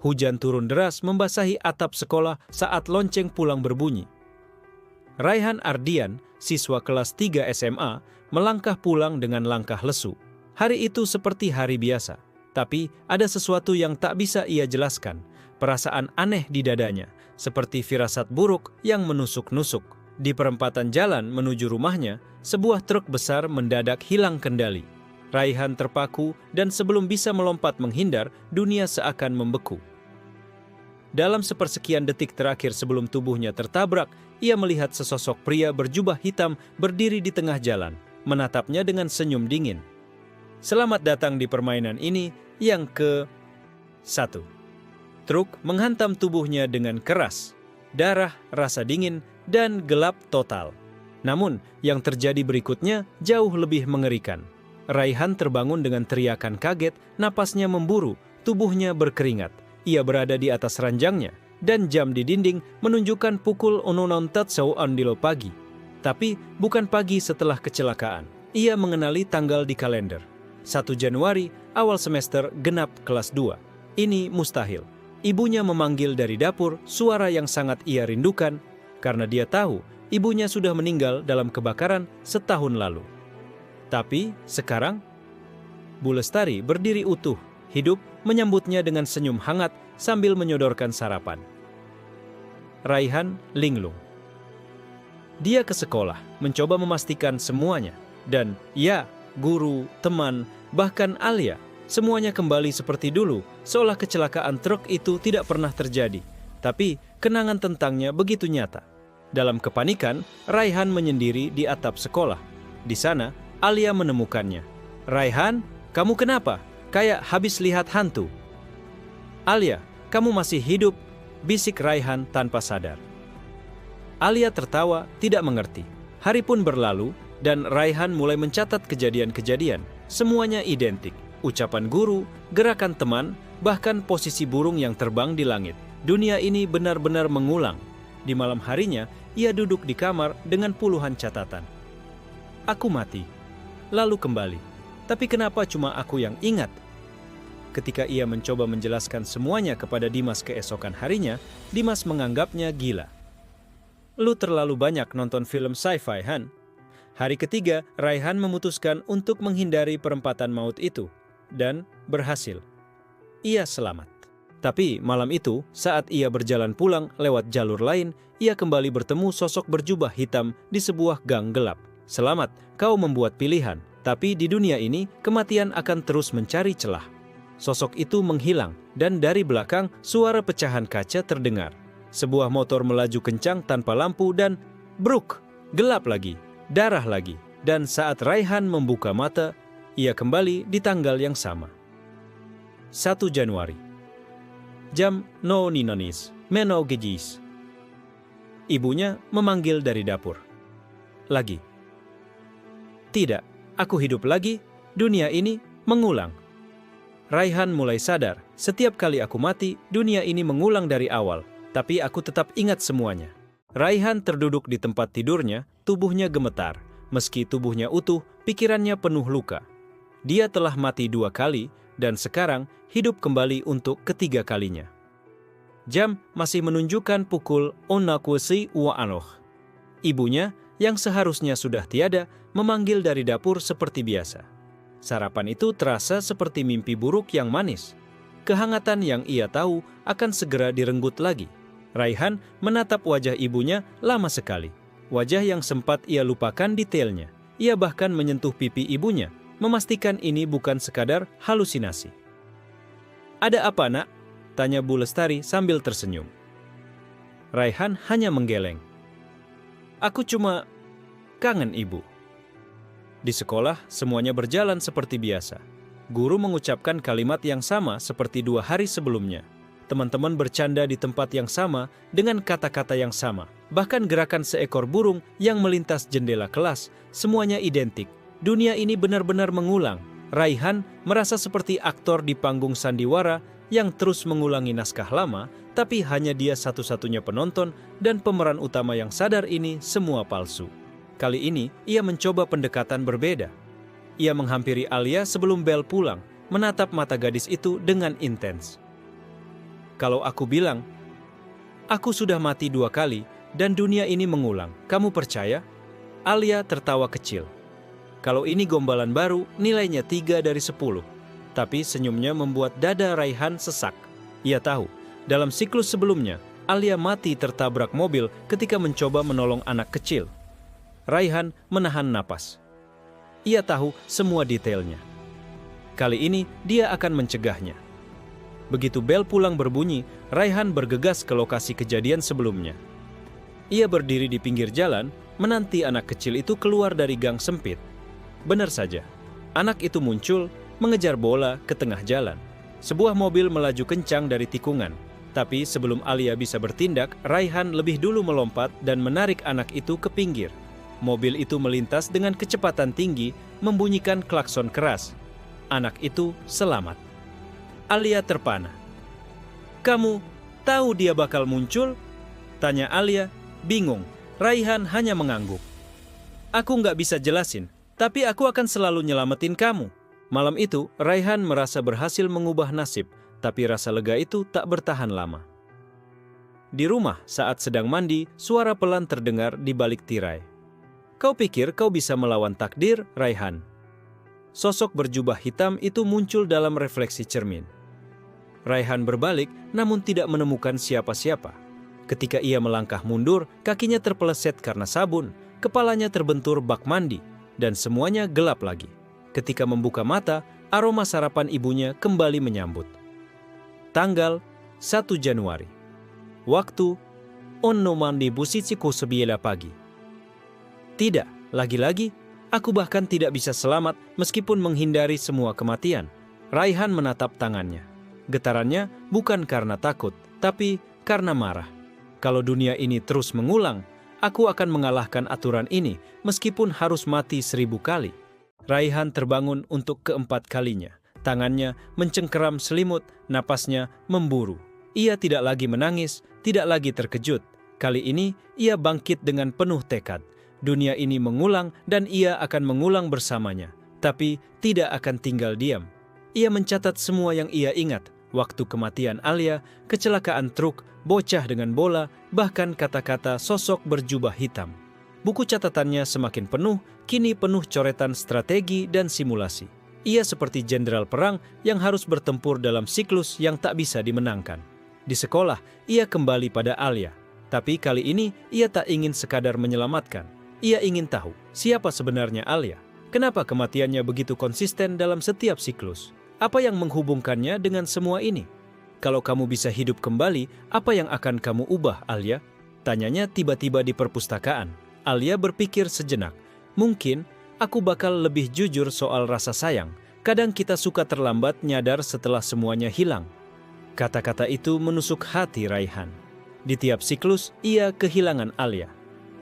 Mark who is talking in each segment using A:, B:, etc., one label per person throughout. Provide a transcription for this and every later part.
A: Hujan turun deras membasahi atap sekolah saat lonceng pulang berbunyi. Raihan Ardian, siswa kelas 3 SMA, melangkah pulang dengan langkah lesu. Hari itu seperti hari biasa, tapi ada sesuatu yang tak bisa ia jelaskan. Perasaan aneh di dadanya, seperti firasat buruk yang menusuk-nusuk. Di perempatan jalan menuju rumahnya, sebuah truk besar mendadak hilang kendali. Raihan terpaku dan sebelum bisa melompat menghindar, dunia seakan membeku. Dalam sepersekian detik terakhir sebelum tubuhnya tertabrak, ia melihat sesosok pria berjubah hitam berdiri di tengah jalan, menatapnya dengan senyum dingin. Selamat datang di permainan ini yang ke-1. Truk menghantam tubuhnya dengan keras, darah, rasa dingin, dan gelap total. Namun, yang terjadi berikutnya jauh lebih mengerikan. Raihan terbangun dengan teriakan kaget, napasnya memburu, tubuhnya berkeringat. Ia berada di atas ranjangnya, dan jam di dinding menunjukkan pukul 09.00 pagi. Tapi bukan pagi setelah kecelakaan. Ia mengenali tanggal di kalender. 1 Januari, awal semester genap kelas 2. Ini mustahil. Ibunya memanggil dari dapur, suara yang sangat ia rindukan, karena dia tahu ibunya sudah meninggal dalam kebakaran setahun lalu. Tapi sekarang, Bu Lestari berdiri utuh, hidup, menyambutnya dengan senyum hangat sambil menyodorkan sarapan. Raihan linglung. Dia ke sekolah, mencoba memastikan semuanya. Dan ya, guru, teman, bahkan Alia, semuanya kembali seperti dulu, seolah kecelakaan truk itu tidak pernah terjadi. Tapi kenangan tentangnya begitu nyata. Dalam kepanikan, Raihan menyendiri di atap sekolah. Di sana, Alia menemukannya. "Raihan, kamu kenapa? Kayak habis lihat hantu." "Alia, kamu masih hidup," bisik Raihan tanpa sadar. Alia tertawa, tidak mengerti. Hari pun berlalu, dan Raihan mulai mencatat kejadian-kejadian. Semuanya identik. Ucapan guru, gerakan teman, bahkan posisi burung yang terbang di langit. Dunia ini benar-benar mengulang. Di malam harinya, ia duduk di kamar dengan puluhan catatan. Aku mati, lalu kembali. Tapi kenapa cuma aku yang ingat? Ketika ia mencoba menjelaskan semuanya kepada Dimas keesokan harinya, Dimas menganggapnya gila. "Lu terlalu banyak nonton film sci-fi, Han." Hari ketiga, Raihan memutuskan untuk menghindari perempatan maut itu. Dan berhasil. Ia selamat. Tapi malam itu, saat ia berjalan pulang lewat jalur lain, ia kembali bertemu sosok berjubah hitam di sebuah gang gelap. "Selamat, kau membuat pilihan. Tapi di dunia ini, kematian akan terus mencari celah." Sosok itu menghilang, dan dari belakang, suara pecahan kaca terdengar. Sebuah motor melaju kencang tanpa lampu dan bruk, gelap lagi, darah lagi. Dan saat Raihan membuka mata, ia kembali di tanggal yang sama. 1 Januari. Jam no ninonis, meno gejis. Ibunya memanggil dari dapur. Lagi. "Tidak, aku hidup lagi, dunia ini mengulang." Raihan mulai sadar, setiap kali aku mati, dunia ini mengulang dari awal. Tapi aku tetap ingat semuanya. Raihan terduduk di tempat tidurnya, tubuhnya gemetar. Meski tubuhnya utuh, pikirannya penuh luka. Dia telah mati 2 kali, dan sekarang hidup kembali untuk ketiga kalinya. Jam masih menunjukkan pukul 09.00. Ibunya, yang seharusnya sudah tiada, memanggil dari dapur seperti biasa. Sarapan itu terasa seperti mimpi buruk yang manis. Kehangatan yang ia tahu akan segera direnggut lagi. Raihan menatap wajah ibunya lama sekali. Wajah yang sempat ia lupakan detailnya. Ia bahkan menyentuh pipi ibunya, memastikan ini bukan sekadar halusinasi. "Ada apa, Nak?" tanya Bu Lestari sambil tersenyum. Raihan hanya menggeleng. "Aku cuma kangen ibu." Di sekolah, semuanya berjalan seperti biasa. Guru mengucapkan kalimat yang sama seperti 2 hari sebelumnya. Teman-teman bercanda di tempat yang sama dengan kata-kata yang sama. Bahkan gerakan seekor burung yang melintas jendela kelas, semuanya identik. Dunia ini benar-benar mengulang. Raihan merasa seperti aktor di panggung sandiwara yang terus mengulangi naskah lama, tapi hanya dia satu-satunya penonton dan pemeran utama yang sadar ini semua palsu. Kali ini, ia mencoba pendekatan berbeda. Ia menghampiri Alia sebelum Bel pulang, menatap mata gadis itu dengan intens. Kalau aku bilang, aku sudah mati 2 kali dan dunia ini mengulang, kamu percaya? Alia tertawa kecil. Kalau ini gombalan baru, nilainya 3 dari 10. Tapi senyumnya membuat dada Raihan sesak. Ia tahu, dalam siklus sebelumnya, Alia mati tertabrak mobil ketika mencoba menolong anak kecil. Raihan menahan napas. Ia tahu semua detailnya. Kali ini dia akan mencegahnya. Begitu bel pulang berbunyi, Raihan bergegas ke lokasi kejadian sebelumnya. Ia berdiri di pinggir jalan, menanti anak kecil itu keluar dari gang sempit. Benar saja, anak itu muncul, mengejar bola ke tengah jalan. Sebuah mobil melaju kencang dari tikungan. Tapi sebelum Alia bisa bertindak, Raihan lebih dulu melompat dan menarik anak itu ke pinggir. Mobil itu melintas dengan kecepatan tinggi, membunyikan klakson keras. Anak itu selamat. Alia terpana. "Kamu tahu dia bakal muncul?" tanya Alia, bingung. Raihan hanya mengangguk. "Aku nggak bisa jelasin, tapi aku akan selalu nyelamatin kamu." Malam itu, Raihan merasa berhasil mengubah nasib, tapi rasa lega itu tak bertahan lama. Di rumah, saat sedang mandi, suara pelan terdengar di balik tirai. "Kau pikir kau bisa melawan takdir, Raihan?" Sosok berjubah hitam itu muncul dalam refleksi cermin. Raihan berbalik, namun tidak menemukan siapa-siapa. Ketika ia melangkah mundur, kakinya terpeleset karena sabun, kepalanya terbentur bak mandi, dan semuanya gelap lagi. Ketika membuka mata, aroma sarapan ibunya kembali menyambut. Tanggal 1 Januari. Waktu onnomandi busiciku sebiela pagi. Tidak, lagi-lagi, aku bahkan tidak bisa selamat meskipun menghindari semua kematian. Raihan menatap tangannya. Getarannya bukan karena takut, tapi karena marah. Kalau dunia ini terus mengulang, aku akan mengalahkan aturan ini meskipun harus mati 1000 kali. Raihan terbangun untuk keempat kalinya. Tangannya mencengkeram selimut, napasnya memburu. Ia tidak lagi menangis, tidak lagi terkejut. Kali ini ia bangkit dengan penuh tekad. Dunia ini mengulang dan ia akan mengulang bersamanya. Tapi tidak akan tinggal diam. Ia mencatat semua yang ia ingat. Waktu kematian Alia, kecelakaan truk, bocah dengan bola, bahkan kata-kata sosok berjubah hitam. Buku catatannya semakin penuh, kini penuh coretan strategi dan simulasi. Ia seperti jenderal perang yang harus bertempur dalam siklus yang tak bisa dimenangkan. Di sekolah, ia kembali pada Alia. Tapi kali ini, ia tak ingin sekadar menyelamatkan. Ia ingin tahu siapa sebenarnya Alia. Kenapa kematiannya begitu konsisten dalam setiap siklus? Apa yang menghubungkannya dengan semua ini? Kalau kamu bisa hidup kembali, apa yang akan kamu ubah, Alia? Tanyanya tiba-tiba di perpustakaan. Alia berpikir sejenak. Mungkin aku bakal lebih jujur soal rasa sayang. Kadang kita suka terlambat nyadar setelah semuanya hilang. Kata-kata itu menusuk hati Raihan. Di tiap siklus, ia kehilangan Alia.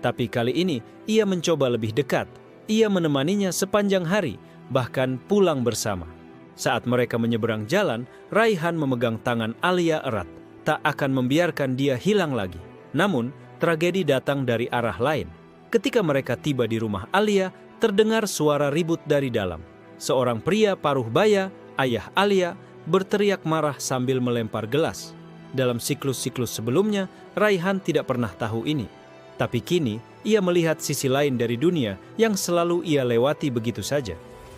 A: Tapi kali ini, ia mencoba lebih dekat. Ia menemaninya sepanjang hari, bahkan pulang bersama. Saat mereka menyeberang jalan, Raihan memegang tangan Alia erat. Tak akan membiarkan dia hilang lagi. Namun, tragedi datang dari arah lain. Ketika mereka tiba di rumah Alia, terdengar suara ribut dari dalam. Seorang pria paruh baya, ayah Alia, berteriak marah sambil melempar gelas. Dalam siklus-siklus sebelumnya, Raihan tidak pernah tahu ini. Tapi kini, ia melihat sisi lain dari dunia yang selalu ia lewati begitu saja.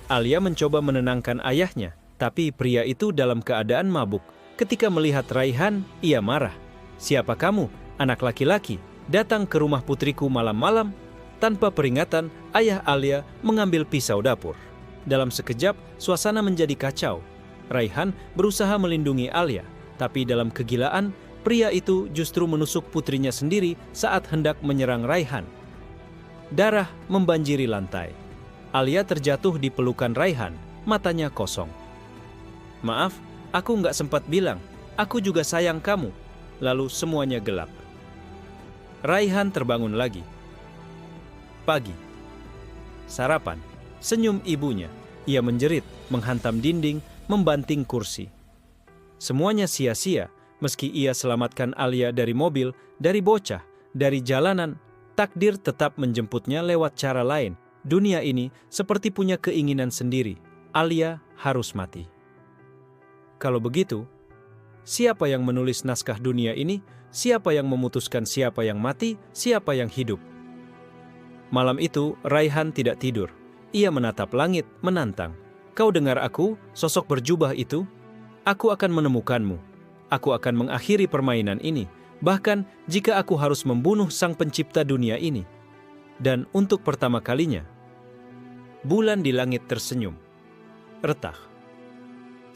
A: Alia mencoba menenangkan ayahnya, tapi pria itu dalam keadaan mabuk. Ketika melihat Raihan, ia marah. "Siapa kamu, anak laki-laki, datang ke rumah putriku malam-malam?" Tanpa peringatan, ayah Alia mengambil pisau dapur. Dalam sekejap, suasana menjadi kacau. Raihan berusaha melindungi Alia, tapi dalam kegilaan, pria itu justru menusuk putrinya sendiri saat hendak menyerang Raihan. Darah membanjiri lantai. Alia terjatuh di pelukan Raihan, matanya kosong. "Maaf, aku nggak sempat bilang. Aku juga sayang kamu." Lalu semuanya gelap. Raihan terbangun lagi. Pagi. Sarapan. Senyum ibunya. Ia menjerit, menghantam dinding, membanting kursi. Semuanya sia-sia, meski ia selamatkan Alia dari mobil, dari bocah, dari jalanan. Takdir tetap menjemputnya lewat cara lain. Dunia ini seperti punya keinginan sendiri. Alia harus mati. Kalau begitu, Siapa yang menulis naskah dunia ini? Siapa yang memutuskan siapa yang mati, siapa yang hidup? Malam itu, Raihan tidak tidur. Ia menatap langit, menantang. Kau dengar aku, sosok berjubah itu? Aku akan menemukanmu. Aku akan mengakhiri permainan ini. Bahkan jika aku harus membunuh sang pencipta dunia ini. Dan untuk pertama kalinya, bulan di langit tersenyum. Retak.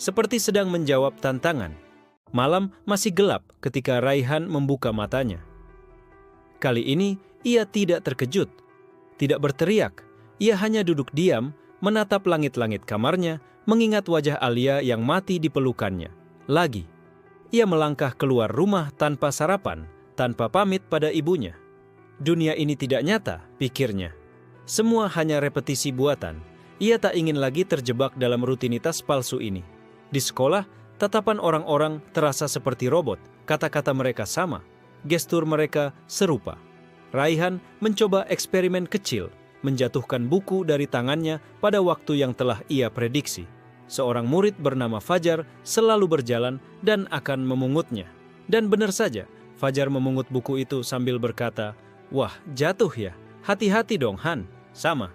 A: Seperti sedang menjawab tantangan. Malam masih gelap ketika Raihan membuka matanya. Kali ini ia tidak terkejut, tidak berteriak. Ia hanya duduk diam, menatap langit-langit kamarnya, mengingat wajah Alia yang mati di pelukannya. Lagi, ia melangkah keluar rumah tanpa sarapan, tanpa pamit pada ibunya. Dunia ini tidak nyata, pikirnya. Semua hanya repetisi buatan. Ia tak ingin lagi terjebak dalam rutinitas palsu ini. Di sekolah, tatapan orang-orang terasa seperti robot, kata-kata mereka sama, gestur mereka serupa. Raihan mencoba eksperimen kecil, menjatuhkan buku dari tangannya pada waktu yang telah ia prediksi. Seorang murid bernama Fajar selalu berjalan dan akan memungutnya. Dan benar saja, Fajar memungut buku itu sambil berkata, "Wah, jatuh ya, hati-hati dong Han." Sama.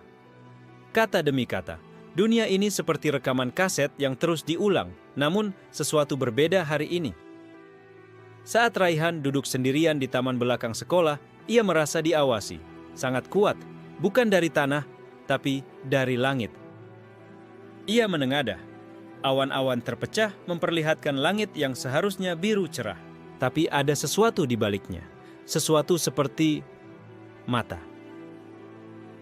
A: Kata demi kata. Dunia ini seperti rekaman kaset yang terus diulang, namun sesuatu berbeda hari ini. Saat Raihan duduk sendirian di taman belakang sekolah, ia merasa diawasi. Sangat kuat, bukan dari tanah, tapi dari langit. Ia menengadah. Awan-awan terpecah memperlihatkan langit yang seharusnya biru cerah. Tapi ada sesuatu di baliknya. Sesuatu seperti mata.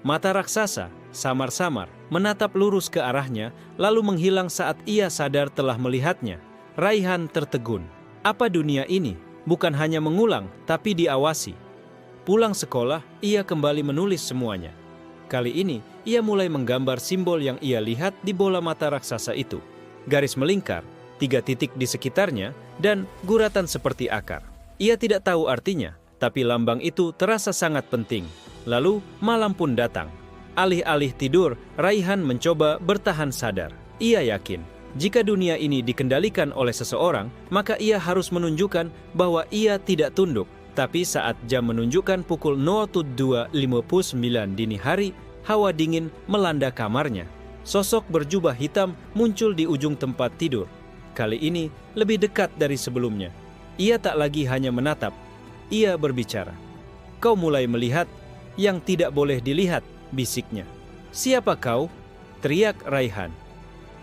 A: Mata raksasa, samar-samar, menatap lurus ke arahnya, lalu menghilang saat ia sadar telah melihatnya. Raihan tertegun. Apa dunia ini? Bukan hanya mengulang, tapi diawasi. Pulang sekolah, ia kembali menulis semuanya. Kali ini, ia mulai menggambar simbol yang ia lihat di bola mata raksasa itu. Garis melingkar, 3 titik di sekitarnya, dan guratan seperti akar. Ia tidak tahu artinya, tapi lambang itu terasa sangat penting. Lalu, malam pun datang. Alih-alih tidur, Raihan mencoba bertahan sadar. Ia yakin, jika dunia ini dikendalikan oleh seseorang, maka ia harus menunjukkan bahwa ia tidak tunduk. Tapi saat jam menunjukkan pukul 02.59 dini hari, hawa dingin melanda kamarnya. Sosok berjubah hitam muncul di ujung tempat tidur. Kali ini lebih dekat dari sebelumnya. Ia tak lagi hanya menatap, ia berbicara. "Kau mulai melihat yang tidak boleh dilihat," bisiknya. "Siapa kau?" teriak Raihan.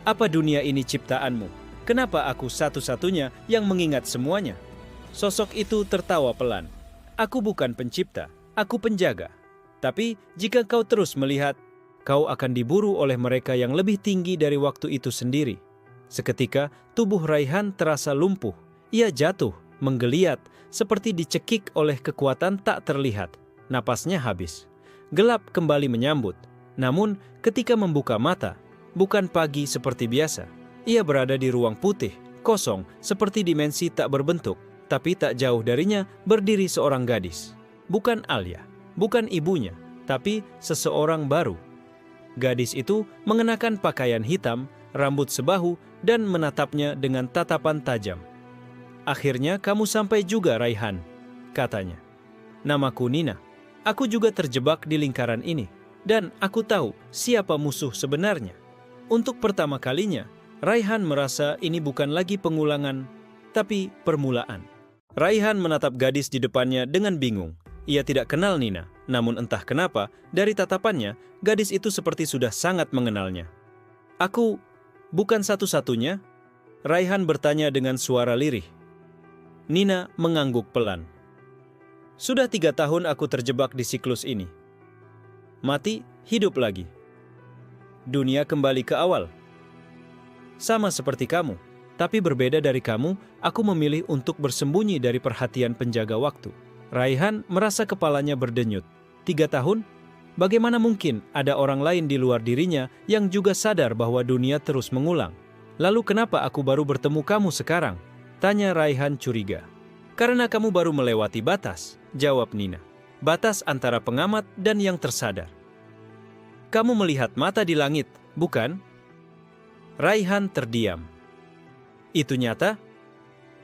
A: "Apa dunia ini ciptaanmu? Kenapa aku satu-satunya yang mengingat semuanya?" Sosok itu tertawa pelan. "Aku bukan pencipta, aku penjaga. Tapi jika kau terus melihat, kau akan diburu oleh mereka yang lebih tinggi dari waktu itu sendiri." Seketika, tubuh Raihan terasa lumpuh. Ia jatuh, menggeliat, seperti dicekik oleh kekuatan tak terlihat. Napasnya habis. Gelap kembali menyambut. Namun, ketika membuka mata, bukan pagi seperti biasa. Ia berada di ruang putih, kosong, seperti dimensi tak berbentuk. Tapi tak jauh darinya berdiri seorang gadis. Bukan Alia, bukan ibunya, tapi seseorang baru. Gadis itu mengenakan pakaian hitam, rambut sebahu, dan menatapnya dengan tatapan tajam. "Akhirnya kamu sampai juga, Raihan," katanya. "Namaku Nina. Aku juga terjebak di lingkaran ini, dan aku tahu siapa musuh sebenarnya." Untuk pertama kalinya, Raihan merasa ini bukan lagi pengulangan, tapi permulaan. Raihan menatap gadis di depannya dengan bingung. Ia tidak kenal Nina, namun entah kenapa, dari tatapannya, gadis itu seperti sudah sangat mengenalnya. "Aku bukan satu-satunya?" Raihan bertanya dengan suara lirih. Nina mengangguk pelan. "Sudah 3 tahun aku terjebak di siklus ini. Mati, hidup lagi. Dunia kembali ke awal. Sama seperti kamu, tapi berbeda dari kamu, aku memilih untuk bersembunyi dari perhatian penjaga waktu." Raihan merasa kepalanya berdenyut. 3 tahun? Bagaimana mungkin ada orang lain di luar dirinya yang juga sadar bahwa dunia terus mengulang? "Lalu kenapa aku baru bertemu kamu sekarang?" tanya Raihan curiga. "Karena kamu baru melewati batas," jawab Nina. "Batas antara pengamat dan yang tersadar. Kamu melihat mata di langit, bukan?" Raihan terdiam. "Itu nyata?"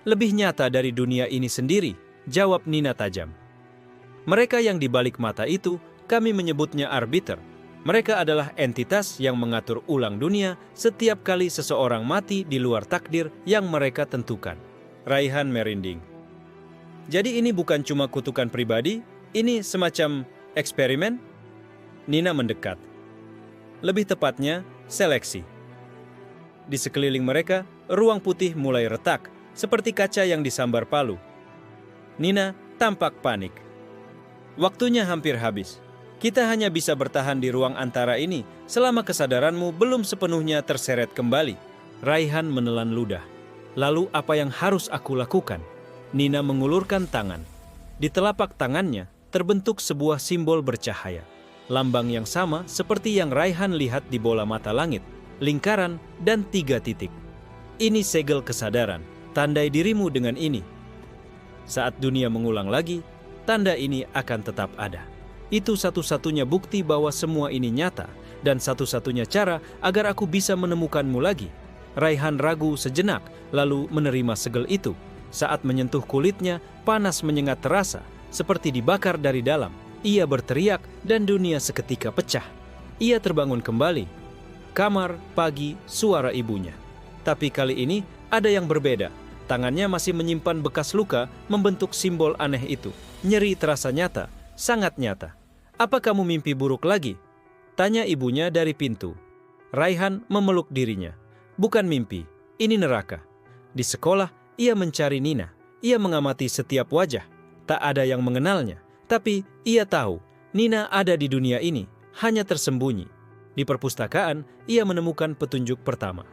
A: Lebih nyata dari dunia ini sendiri, jawab Nina tajam. Mereka yang di balik mata itu, kami menyebutnya arbiter. Mereka adalah entitas yang mengatur ulang dunia setiap kali seseorang mati di luar takdir yang mereka tentukan. Raihan merinding. Jadi ini bukan cuma kutukan pribadi, ini semacam eksperimen? Nina mendekat. Lebih tepatnya, seleksi. Di sekeliling mereka, ruang putih mulai retak, seperti kaca yang disambar palu. Nina tampak panik. Waktunya hampir habis. Kita hanya bisa bertahan di ruang antara ini selama kesadaranmu belum sepenuhnya terseret kembali. Raihan menelan ludah. Lalu apa yang harus aku lakukan? Nina mengulurkan tangan. Di telapak tangannya terbentuk sebuah simbol bercahaya. Lambang yang sama seperti yang Raihan lihat di bola mata langit. Lingkaran dan 3 titik. Ini segel kesadaran. Tandai dirimu dengan ini. Saat dunia mengulang lagi, tanda ini akan tetap ada. Itu satu-satunya bukti bahwa semua ini nyata, dan satu-satunya cara agar aku bisa menemukanmu lagi. Raihan ragu sejenak, lalu menerima segel itu. Saat menyentuh kulitnya, panas menyengat terasa, seperti dibakar dari dalam. Ia berteriak, dan dunia seketika pecah. Ia terbangun kembali. Kamar, pagi, suara ibunya. Tapi kali ini ada yang berbeda. Tangannya masih menyimpan bekas luka membentuk simbol aneh itu. Nyeri terasa nyata, sangat nyata. Apa kamu mimpi buruk lagi? Tanya ibunya dari pintu. Raihan memeluk dirinya. Bukan mimpi, ini neraka. Di sekolah, ia mencari Nina. Ia mengamati setiap wajah. Tak ada yang mengenalnya. Tapi ia tahu, Nina ada di dunia ini, hanya tersembunyi. Di perpustakaan, ia menemukan petunjuk pertama.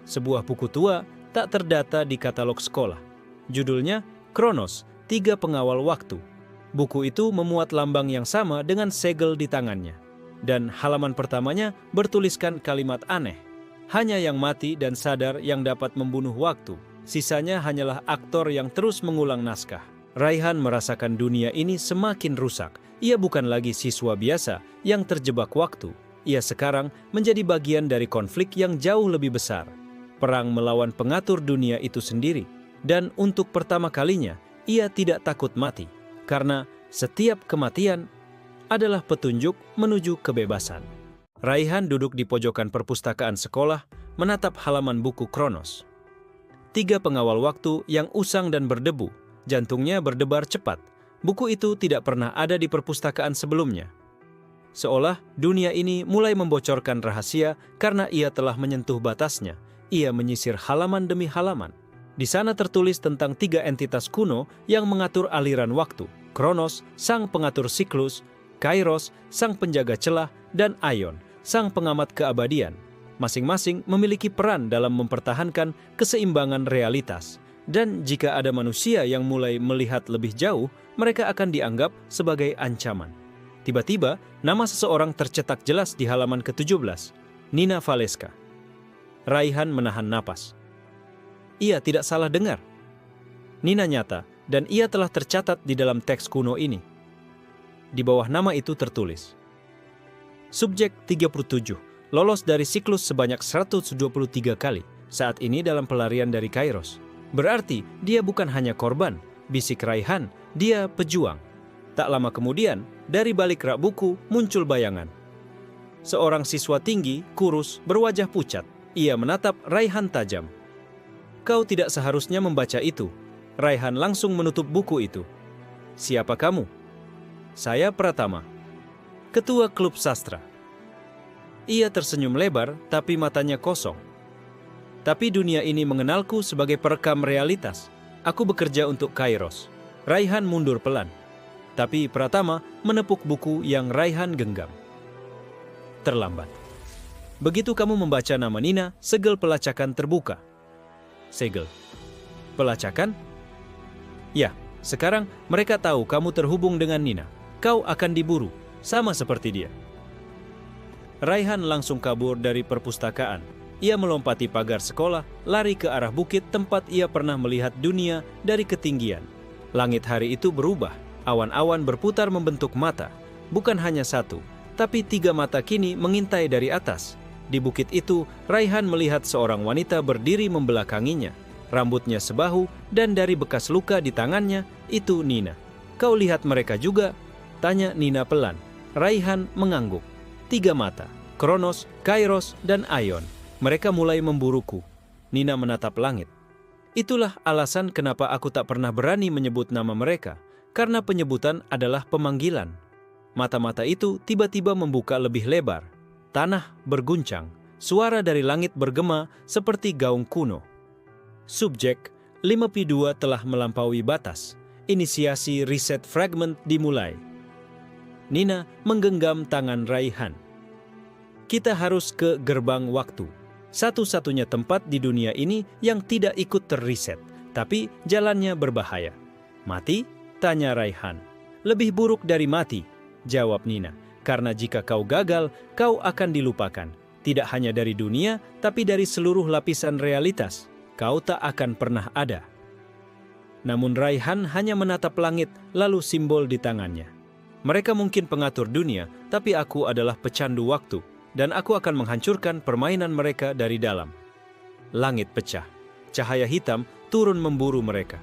A: Sebuah buku tua tak terdata di katalog sekolah. Judulnya Kronos, 3 Pengawal Waktu. Buku itu memuat lambang yang sama dengan segel di tangannya. Dan halaman pertamanya bertuliskan kalimat aneh. Hanya yang mati dan sadar yang dapat membunuh waktu. Sisanya hanyalah aktor yang terus mengulang naskah. Raihan merasakan dunia ini semakin rusak. Ia bukan lagi siswa biasa yang terjebak waktu. Ia sekarang menjadi bagian dari konflik yang jauh lebih besar. Perang melawan pengatur dunia itu sendiri. Dan untuk pertama kalinya, ia tidak takut mati. Karena setiap kematian adalah petunjuk menuju kebebasan. Raihan duduk di pojokan perpustakaan sekolah, menatap halaman buku Kronos. 3 Pengawal Waktu yang usang dan berdebu. Jantungnya berdebar cepat. Buku itu tidak pernah ada di perpustakaan sebelumnya. Seolah dunia ini mulai membocorkan rahasia karena ia telah menyentuh batasnya. Ia menyisir halaman demi halaman. Di sana tertulis tentang 3 entitas kuno yang mengatur aliran waktu. Kronos, sang pengatur siklus, Kairos, sang penjaga celah, dan Aion, sang pengamat keabadian. Masing-masing memiliki peran dalam mempertahankan keseimbangan realitas. Dan jika ada manusia yang mulai melihat lebih jauh, mereka akan dianggap sebagai ancaman. Tiba-tiba, nama seseorang tercetak jelas di halaman ke-17, Nina Valeska. Raihan menahan napas. Ia tidak salah dengar. Nina nyata, dan ia telah tercatat di dalam teks kuno ini. Di bawah nama itu tertulis, Subjek 37, lolos dari siklus sebanyak 123 kali, saat ini dalam pelarian dari Kairos. Berarti dia bukan hanya korban, bisik Raihan, dia pejuang. Tak lama kemudian, dari balik rak buku muncul bayangan. Seorang siswa tinggi, kurus, berwajah pucat. Ia menatap Raihan tajam. Kau tidak seharusnya membaca itu. Raihan langsung menutup buku itu. Siapa kamu? Saya Pratama, ketua klub sastra. Ia tersenyum lebar, tapi matanya kosong. Tapi dunia ini mengenalku sebagai perekam realitas. Aku bekerja untuk Kairos. Raihan mundur pelan. Tapi Pratama menepuk buku yang Raihan genggam. Terlambat. Begitu kamu membaca nama Nina, segel pelacakan terbuka. Segel. Pelacakan? Ya, sekarang mereka tahu kamu terhubung dengan Nina. Kau akan diburu, sama seperti dia. Raihan langsung kabur dari perpustakaan. Ia melompati pagar sekolah, lari ke arah bukit tempat ia pernah melihat dunia dari ketinggian. Langit hari itu berubah. Awan-awan berputar membentuk mata. Bukan hanya satu, tapi 3 mata kini mengintai dari atas. Di bukit itu, Raihan melihat seorang wanita berdiri membelakanginya. rambutnya sebahu, dan dari bekas luka di tangannya, itu Nina. Kau lihat mereka juga? Tanya Nina pelan. Raihan mengangguk. 3 mata, Kronos, Kairos, dan Aion. Mereka mulai memburuku. Nina menatap langit. Itulah alasan kenapa aku tak pernah berani menyebut nama mereka, karena penyebutan adalah pemanggilan. Mata-mata itu tiba-tiba membuka lebih lebar. Tanah berguncang, suara dari langit bergema seperti gaung kuno. Subjek, 5P2 telah melampaui batas. Inisiasi reset fragment dimulai. Nina menggenggam tangan Raihan. Kita harus ke gerbang waktu. Satu-satunya tempat di dunia ini yang tidak ikut terreset, tapi jalannya berbahaya. Mati? Tanya Raihan. Lebih buruk dari mati, jawab Nina. Karena jika kau gagal, kau akan dilupakan. Tidak hanya dari dunia, tapi dari seluruh lapisan realitas. Kau tak akan pernah ada. Namun Raihan hanya menatap langit, lalu simbol di tangannya. Mereka mungkin pengatur dunia, tapi aku adalah pecandu waktu, dan aku akan menghancurkan permainan mereka dari dalam. Langit pecah. Cahaya hitam turun memburu mereka.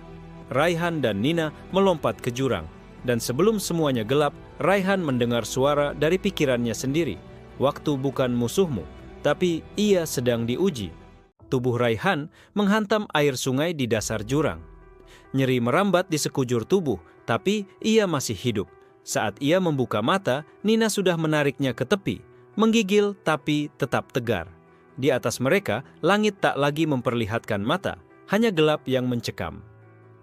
A: Raihan dan Nina melompat ke jurang, dan sebelum semuanya gelap, Raihan mendengar suara dari pikirannya sendiri. Waktu bukan musuhmu, tapi ia sedang diuji. Tubuh Raihan menghantam air sungai di dasar jurang. Nyeri merambat di sekujur tubuh, tapi ia masih hidup. Saat ia membuka mata, Nina sudah menariknya ke tepi, menggigil tapi tetap tegar. Di atas mereka, langit tak lagi memperlihatkan mata, hanya gelap yang mencekam.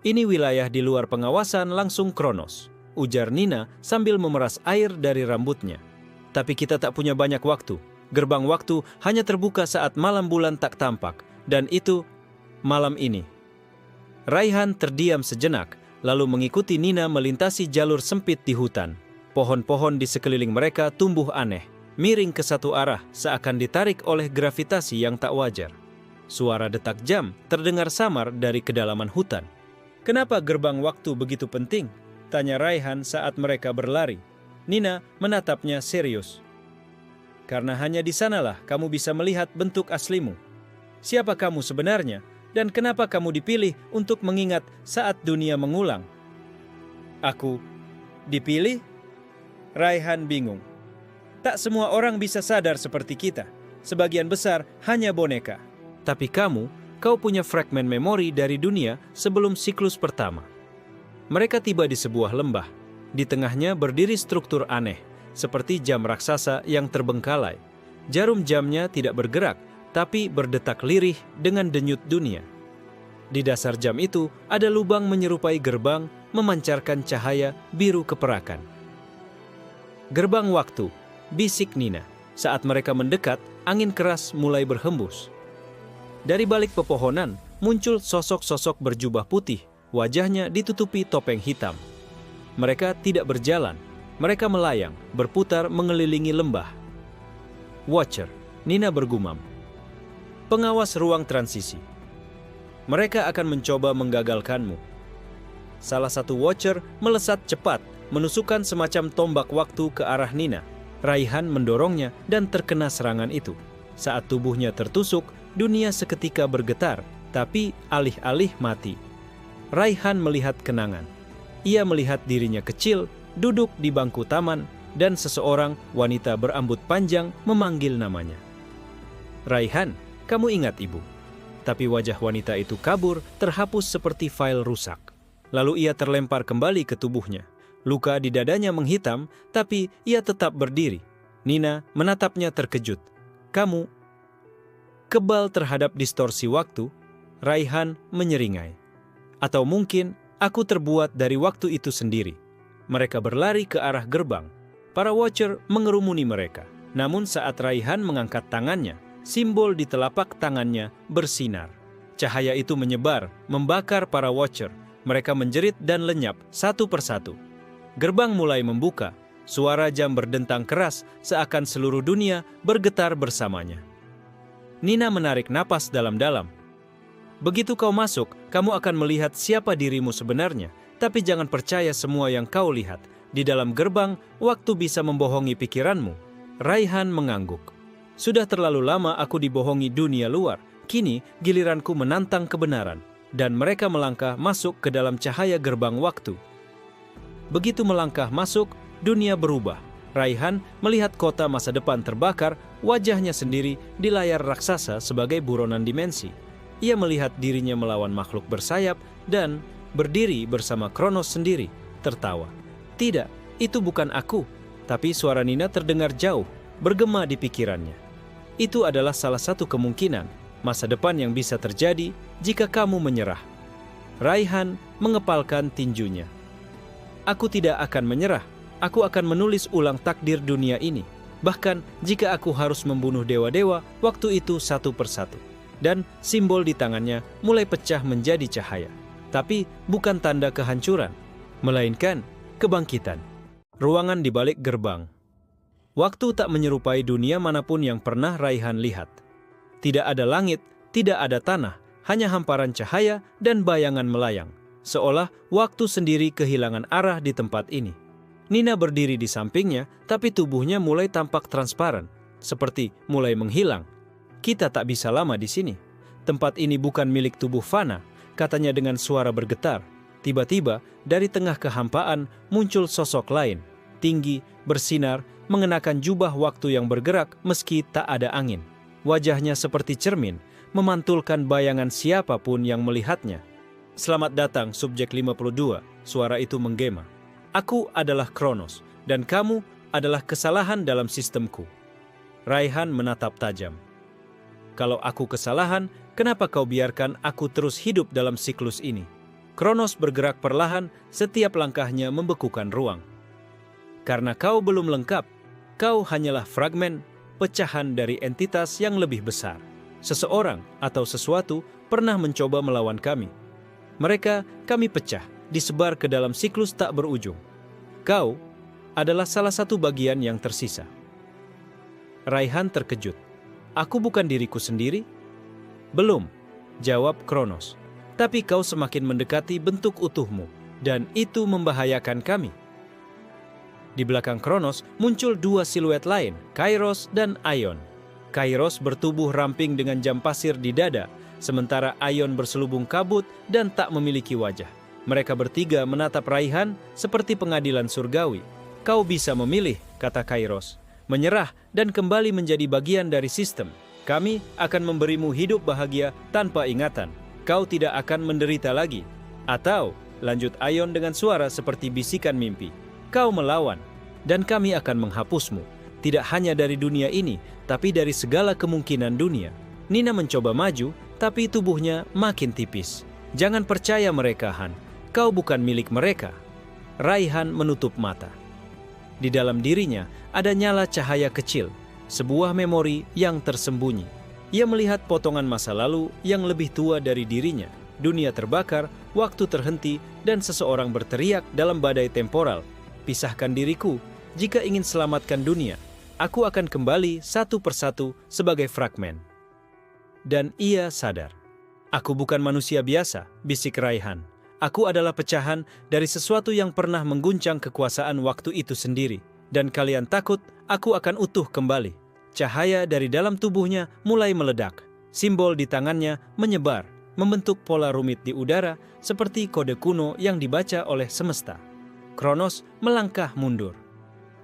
A: Ini wilayah di luar pengawasan langsung Kronos, ujar Nina sambil memeras air dari rambutnya. Tapi kita tak punya banyak waktu. Gerbang waktu hanya terbuka saat malam bulan tak tampak, dan itu malam ini. Raihan terdiam sejenak, lalu mengikuti Nina melintasi jalur sempit di hutan. Pohon-pohon di sekeliling mereka tumbuh aneh, miring ke satu arah seakan ditarik oleh gravitasi yang tak wajar. Suara detak jam terdengar samar dari kedalaman hutan. Kenapa gerbang waktu begitu penting? Tanya Raihan saat mereka berlari. Nina menatapnya serius. Karena hanya di sanalah kamu bisa melihat bentuk aslimu. Siapa kamu sebenarnya? Dan kenapa kamu dipilih untuk mengingat saat dunia mengulang? Aku dipilih? Raihan bingung. Tak semua orang bisa sadar seperti kita. Sebagian besar hanya boneka. Tapi kau punya fragmen memori dari dunia sebelum siklus pertama. Mereka tiba di sebuah lembah. Di tengahnya berdiri struktur aneh, seperti jam raksasa yang terbengkalai. Jarum jamnya tidak bergerak, tapi berdetak lirih dengan denyut dunia. Di dasar jam itu ada lubang menyerupai gerbang memancarkan cahaya biru keperakan. Gerbang waktu, bisik Nina. Saat mereka mendekat, angin keras mulai berhembus. Dari balik pepohonan, muncul sosok-sosok berjubah putih, wajahnya ditutupi topeng hitam. Mereka tidak berjalan, mereka melayang, berputar mengelilingi lembah. Watcher, Nina bergumam. Pengawas ruang transisi. Mereka akan mencoba menggagalkanmu. Salah satu Watcher melesat cepat, menusukkan semacam tombak waktu ke arah Nina. Raihan mendorongnya dan terkena serangan itu. Saat tubuhnya tertusuk, dunia seketika bergetar, tapi alih-alih mati. Raihan melihat kenangan. Ia melihat dirinya kecil, duduk di bangku taman, dan seseorang wanita berambut panjang memanggil namanya. Raihan, kamu ingat ibu? Tapi wajah wanita itu kabur, terhapus seperti file rusak. Lalu ia terlempar kembali ke tubuhnya. Luka di dadanya menghitam, tapi ia tetap berdiri. Nina menatapnya terkejut. Kamu kebal terhadap distorsi waktu? Raihan menyeringai. Atau mungkin aku terbuat dari waktu itu sendiri. Mereka berlari ke arah gerbang. Para Watcher mengerumuni mereka. Namun saat Raihan mengangkat tangannya, simbol di telapak tangannya bersinar. Cahaya itu menyebar, membakar para Watcher. Mereka menjerit dan lenyap satu persatu. Gerbang mulai membuka. Suara jam berdentang keras seakan seluruh dunia bergetar bersamanya. Nina menarik napas dalam-dalam. Begitu kau masuk, kamu akan melihat siapa dirimu sebenarnya. Tapi jangan percaya semua yang kau lihat. Di dalam gerbang, waktu bisa membohongi pikiranmu. Raihan mengangguk. Sudah terlalu lama aku dibohongi dunia luar. Kini giliranku menantang kebenaran. dan mereka melangkah masuk ke dalam cahaya gerbang waktu. Begitu melangkah masuk, dunia berubah. Raihan melihat kota masa depan terbakar, wajahnya sendiri di layar raksasa sebagai buronan dimensi. Ia melihat dirinya melawan makhluk bersayap dan berdiri bersama Kronos sendiri, tertawa. Tidak, itu bukan aku, tapi suara Nina terdengar jauh, bergema di pikirannya. Itu adalah salah satu kemungkinan masa depan yang bisa terjadi jika kamu menyerah. Raihan mengepalkan tinjunya. Aku tidak akan menyerah. Aku akan menulis ulang takdir dunia ini. Bahkan jika aku harus membunuh dewa-dewa, waktu itu satu persatu. Dan simbol di tangannya mulai pecah menjadi cahaya. Tapi bukan tanda kehancuran, melainkan kebangkitan. Ruangan di balik gerbang. Waktu tak menyerupai dunia manapun yang pernah Raihan lihat. Tidak ada langit, tidak ada tanah, hanya hamparan cahaya dan bayangan melayang. Seolah waktu sendiri kehilangan arah di tempat ini. Nina berdiri di sampingnya, tapi tubuhnya mulai tampak transparan, seperti mulai menghilang. Kita tak bisa lama di sini. Tempat ini bukan milik tubuh fana, katanya dengan suara bergetar. Tiba-tiba, dari tengah kehampaan muncul sosok lain, tinggi, bersinar, mengenakan jubah waktu yang bergerak meski tak ada angin. Wajahnya seperti cermin, memantulkan bayangan siapapun yang melihatnya. Selamat datang, subjek 52, suara itu menggema. Aku adalah Kronos, dan kamu adalah kesalahan dalam sistemku. Raihan menatap tajam. Kalau aku kesalahan, kenapa kau biarkan aku terus hidup dalam siklus ini? Kronos bergerak perlahan, setiap langkahnya membekukan ruang. Karena kau belum lengkap, kau hanyalah fragmen, pecahan dari entitas yang lebih besar. Seseorang atau sesuatu pernah mencoba melawan kami. Kami pecah, disebar ke dalam siklus tak berujung. Kau adalah salah satu bagian yang tersisa. Raihan terkejut. Aku bukan diriku sendiri? Belum, jawab Kronos. Tapi kau semakin mendekati bentuk utuhmu, dan itu membahayakan kami. Di belakang Kronos muncul dua siluet lain, Kairos dan Aion. Kairos bertubuh ramping dengan jam pasir di dada, sementara Aion berselubung kabut dan tak memiliki wajah. Mereka bertiga menatap Raihan seperti pengadilan surgawi. Kau bisa memilih, kata Kairos, menyerah dan kembali menjadi bagian dari sistem. Kami akan memberimu hidup bahagia tanpa ingatan. Kau tidak akan menderita lagi. Atau, lanjut Aion dengan suara seperti bisikan mimpi, kau melawan, dan kami akan menghapusmu. Tidak hanya dari dunia ini, tapi dari segala kemungkinan dunia. Nina mencoba maju, tapi tubuhnya makin tipis. Jangan percaya mereka, Han. Kau bukan milik mereka. Raihan menutup mata. Di dalam dirinya ada nyala cahaya kecil, sebuah memori yang tersembunyi. Ia melihat potongan masa lalu yang lebih tua dari dirinya. Dunia terbakar, waktu terhenti, dan seseorang berteriak dalam badai temporal, "Pisahkan diriku, jika ingin selamatkan dunia, aku akan kembali satu persatu sebagai fragmen." Dan ia sadar. Aku bukan manusia biasa, bisik Raihan. Aku adalah pecahan dari sesuatu yang pernah mengguncang kekuasaan waktu itu sendiri. Dan kalian takut aku akan utuh kembali. Cahaya dari dalam tubuhnya mulai meledak. Simbol di tangannya menyebar, membentuk pola rumit di udara seperti kode kuno yang dibaca oleh semesta. Kronos melangkah mundur.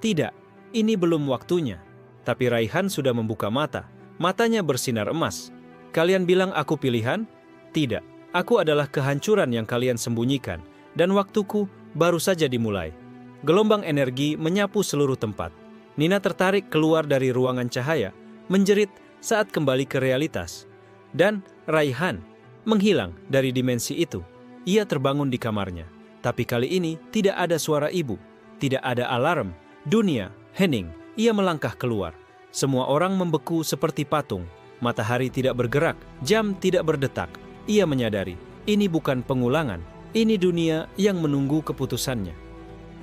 A: Tidak, ini belum waktunya. Tapi Raihan sudah membuka mata. Matanya bersinar emas. Kalian bilang aku pilihan? Tidak. Aku adalah kehancuran yang kalian sembunyikan, dan waktuku baru saja dimulai. Gelombang energi menyapu seluruh tempat. Nina tertarik keluar dari ruangan cahaya, menjerit saat kembali ke realitas. Dan Raihan menghilang dari dimensi itu. Ia terbangun di kamarnya. Tapi kali ini tidak ada suara ibu, tidak ada alarm. Dunia, hening, ia melangkah keluar. Semua orang membeku seperti patung. Matahari tidak bergerak, jam tidak berdetak. Ia menyadari, ini bukan pengulangan, ini dunia yang menunggu keputusannya.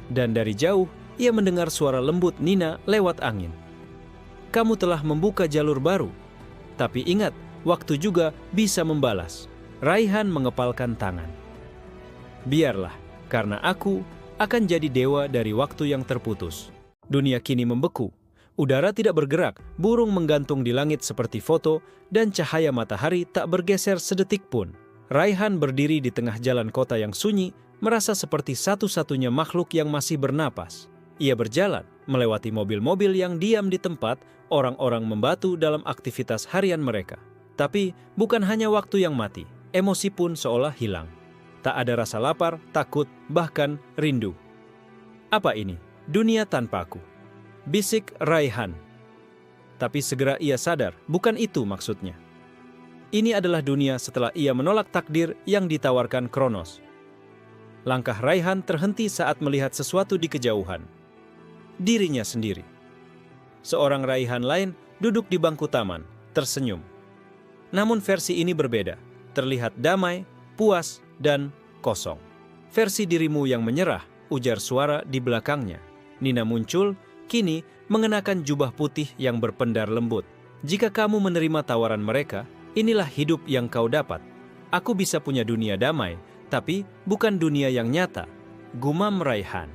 A: Dan dari jauh, ia mendengar suara lembut Nina lewat angin. Kamu telah membuka jalur baru. Tapi ingat, waktu juga bisa membalas. Raihan mengepalkan tangan. Biarlah, karena aku akan jadi dewa dari waktu yang terputus. Dunia kini membeku. Udara tidak bergerak, burung menggantung di langit seperti foto, dan cahaya matahari tak bergeser sedetik pun. Raihan berdiri di tengah jalan kota yang sunyi, merasa seperti satu-satunya makhluk yang masih bernapas. Ia berjalan, melewati mobil-mobil yang diam di tempat, orang-orang membatu dalam aktivitas harian mereka. Tapi bukan hanya waktu yang mati, emosi pun seolah hilang. Tak ada rasa lapar, takut, bahkan rindu. Apa ini? Dunia tanpa aku, bisik Raihan. Tapi segera ia sadar, bukan itu maksudnya. Ini adalah dunia setelah ia menolak takdir yang ditawarkan Kronos. Langkah Raihan terhenti saat melihat sesuatu di kejauhan. Dirinya sendiri. Seorang Raihan lain duduk di bangku taman, tersenyum. Namun versi ini berbeda, terlihat damai, puas, dan kosong. Versi dirimu yang menyerah, ujar suara di belakangnya. Nina muncul, kini mengenakan jubah putih yang berpendar lembut. Jika kamu menerima tawaran mereka, inilah hidup yang kau dapat. Aku bisa punya dunia damai, tapi bukan dunia yang nyata. Gumam Raihan.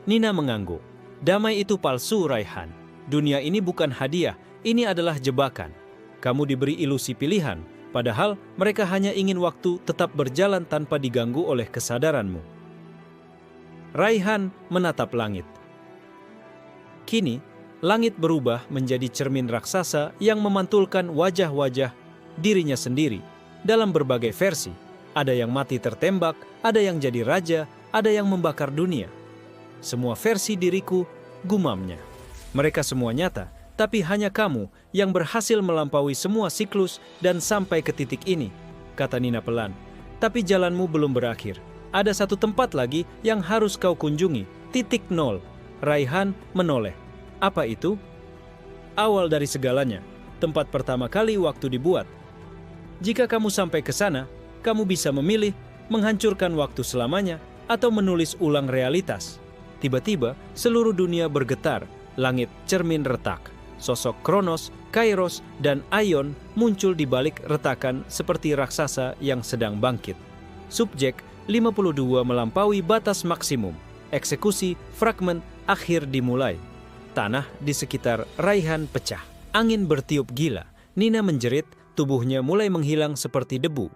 A: Nina mengangguk. Damai itu palsu, Raihan. Dunia ini bukan hadiah, ini adalah jebakan. Kamu diberi ilusi pilihan, padahal mereka hanya ingin waktu tetap berjalan tanpa diganggu oleh kesadaranmu. Raihan menatap langit. Kini, langit berubah menjadi cermin raksasa yang memantulkan wajah-wajah dirinya sendiri dalam berbagai versi. Ada yang mati tertembak, ada yang jadi raja, ada yang membakar dunia. Semua versi diriku, gumamnya. Mereka semua nyata, tapi hanya kamu yang berhasil melampaui semua siklus dan sampai ke titik ini, kata Nina pelan. Tapi jalanmu belum berakhir. Ada satu tempat lagi yang harus kau kunjungi, titik nol. Raihan menoleh. Apa itu? Awal dari segalanya, tempat pertama kali waktu dibuat. Jika kamu sampai ke sana, kamu bisa memilih menghancurkan waktu selamanya atau menulis ulang realitas. Tiba-tiba, seluruh dunia bergetar, langit cermin retak. Sosok Kronos, Kairos, dan Aion muncul di balik retakan seperti raksasa yang sedang bangkit. Subjek 52 melampaui batas maksimum. Eksekusi fragmen akhir dimulai. Tanah di sekitar Raihan pecah. Angin bertiup gila. Nina menjerit, tubuhnya mulai menghilang seperti debu.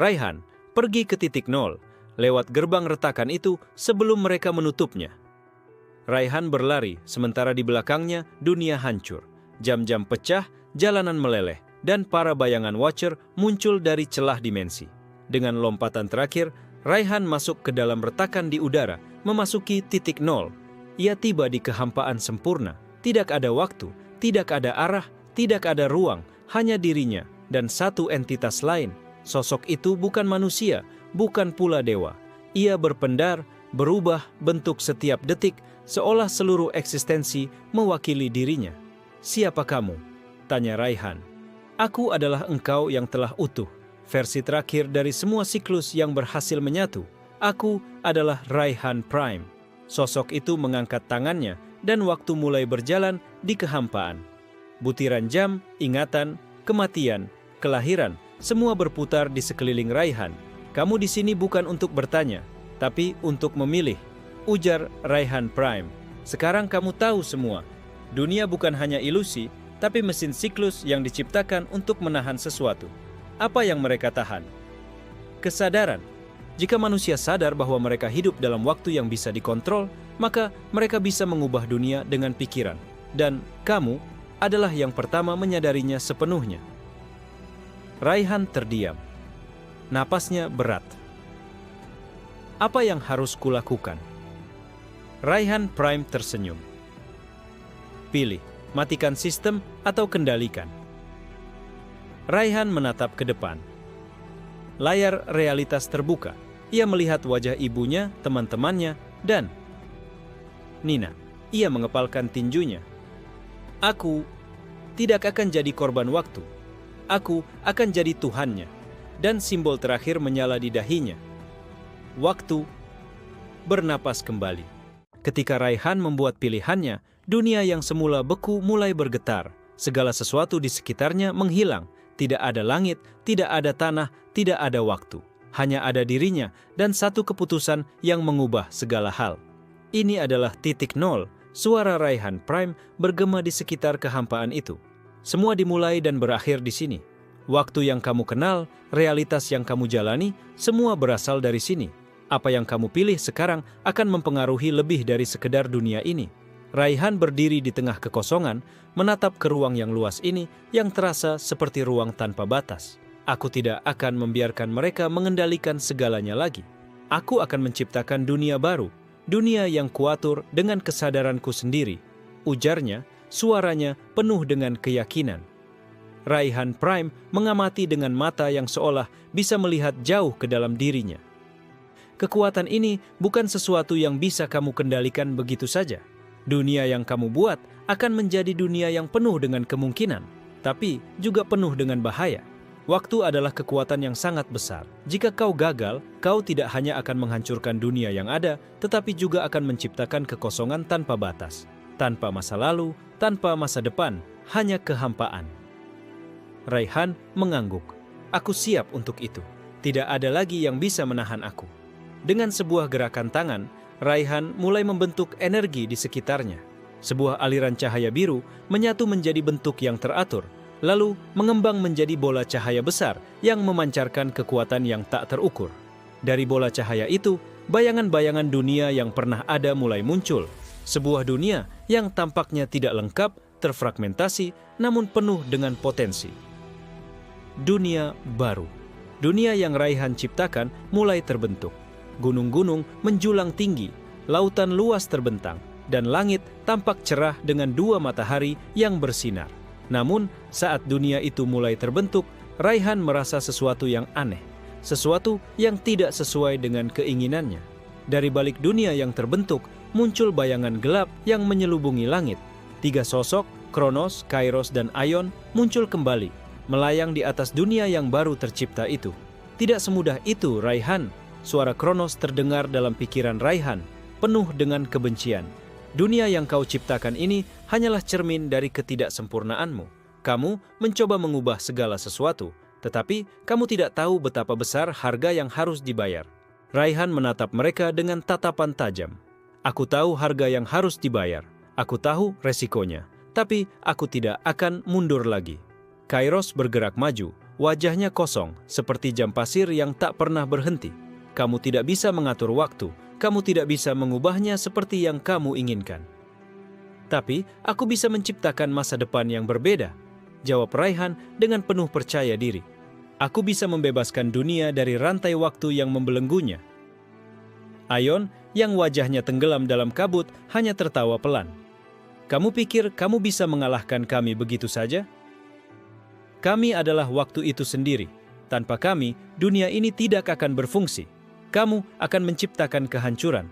A: Raihan pergi ke titik nol, lewat gerbang retakan itu sebelum mereka menutupnya. Raihan berlari, sementara di belakangnya dunia hancur. Jam-jam pecah, jalanan meleleh, dan para bayangan Watcher muncul dari celah dimensi. Dengan lompatan terakhir, Raihan masuk ke dalam retakan di udara, memasuki titik nol. Ia tiba di kehampaan sempurna. Tidak ada waktu, tidak ada arah, tidak ada ruang, hanya dirinya dan satu entitas lain. Sosok itu bukan manusia, bukan pula dewa. Ia berpendar, berubah bentuk setiap detik, seolah seluruh eksistensi mewakili dirinya. Siapa kamu? Tanya Raihan. Aku adalah engkau yang telah utuh. Versi terakhir dari semua siklus yang berhasil menyatu. Aku adalah Raihan Prime. Sosok itu mengangkat tangannya dan waktu mulai berjalan di kehampaan. Butiran jam, ingatan, kematian, kelahiran, semua berputar di sekeliling Raihan. Kamu di sini bukan untuk bertanya, tapi untuk memilih, ujar Raihan Prime. Sekarang kamu tahu semua. Dunia bukan hanya ilusi, tapi mesin siklus yang diciptakan untuk menahan sesuatu. Apa yang mereka tahan? Kesadaran. Jika manusia sadar bahwa mereka hidup dalam waktu yang bisa dikontrol, maka mereka bisa mengubah dunia dengan pikiran. Dan kamu adalah yang pertama menyadarinya sepenuhnya. Raihan terdiam. Napasnya berat. Apa yang harus kulakukan? Raihan Prime tersenyum. Pilih, matikan sistem atau kendalikan. Raihan menatap ke depan. Layar realitas terbuka. Ia melihat wajah ibunya, teman-temannya, dan Nina. Ia mengepalkan tinjunya. Aku tidak akan jadi korban waktu. Aku akan jadi Tuhannya. Dan simbol terakhir menyala di dahinya. Waktu bernapas kembali. Ketika Raihan membuat pilihannya, dunia yang semula beku mulai bergetar. Segala sesuatu di sekitarnya menghilang. Tidak ada langit, tidak ada tanah, tidak ada waktu. Hanya ada dirinya dan satu keputusan yang mengubah segala hal. Ini adalah titik nol. Suara Raihan Prime bergema di sekitar kehampaan itu. Semua dimulai dan berakhir di sini. Waktu yang kamu kenal, realitas yang kamu jalani, semua berasal dari sini. Apa yang kamu pilih sekarang akan mempengaruhi lebih dari sekedar dunia ini. Raihan berdiri di tengah kekosongan, menatap ke ruang yang luas ini yang terasa seperti ruang tanpa batas. Aku tidak akan membiarkan mereka mengendalikan segalanya lagi. Aku akan menciptakan dunia baru, dunia yang kuatur dengan kesadaranku sendiri. Ujarnya, suaranya penuh dengan keyakinan. Raihan Prime mengamati dengan mata yang seolah bisa melihat jauh ke dalam dirinya. Kekuatan ini bukan sesuatu yang bisa kamu kendalikan begitu saja. Dunia yang kamu buat akan menjadi dunia yang penuh dengan kemungkinan, tapi juga penuh dengan bahaya. Waktu adalah kekuatan yang sangat besar. Jika kau gagal, kau tidak hanya akan menghancurkan dunia yang ada, tetapi juga akan menciptakan kekosongan tanpa batas. Tanpa masa lalu, tanpa masa depan, hanya kehampaan. Raihan mengangguk. Aku siap untuk itu. Tidak ada lagi yang bisa menahan aku. Dengan sebuah gerakan tangan, Raihan mulai membentuk energi di sekitarnya. Sebuah aliran cahaya biru menyatu menjadi bentuk yang teratur, lalu mengembang menjadi bola cahaya besar yang memancarkan kekuatan yang tak terukur. Dari bola cahaya itu, bayangan-bayangan dunia yang pernah ada mulai muncul. Sebuah dunia yang tampaknya tidak lengkap, terfragmentasi, namun penuh dengan potensi. Dunia baru. Dunia yang Raihan ciptakan mulai terbentuk. Gunung-gunung menjulang tinggi, lautan luas terbentang, dan langit tampak cerah dengan dua matahari yang bersinar. Namun, saat dunia itu mulai terbentuk, Raihan merasa sesuatu yang aneh, sesuatu yang tidak sesuai dengan keinginannya. Dari balik dunia yang terbentuk, muncul bayangan gelap yang menyelubungi langit. Tiga sosok, Kronos, Kairos, dan Aion, muncul kembali, melayang di atas dunia yang baru tercipta itu. Tidak semudah itu, Raihan. Suara Kronos terdengar dalam pikiran Raihan, penuh dengan kebencian. Dunia yang kau ciptakan ini hanyalah cermin dari ketidaksempurnaanmu. Kamu mencoba mengubah segala sesuatu, tetapi kamu tidak tahu betapa besar harga yang harus dibayar. Raihan menatap mereka dengan tatapan tajam. Aku tahu harga yang harus dibayar. Aku tahu resikonya, tapi aku tidak akan mundur lagi. Kairos bergerak maju, wajahnya kosong, seperti jam pasir yang tak pernah berhenti. Kamu tidak bisa mengatur waktu, kamu tidak bisa mengubahnya seperti yang kamu inginkan. Tapi, aku bisa menciptakan masa depan yang berbeda, jawab Raihan dengan penuh percaya diri. Aku bisa membebaskan dunia dari rantai waktu yang membelenggunya. Aion, yang wajahnya tenggelam dalam kabut, hanya tertawa pelan. Kamu pikir kamu bisa mengalahkan kami begitu saja? Kami adalah waktu itu sendiri. Tanpa kami, dunia ini tidak akan berfungsi. Kamu akan menciptakan kehancuran.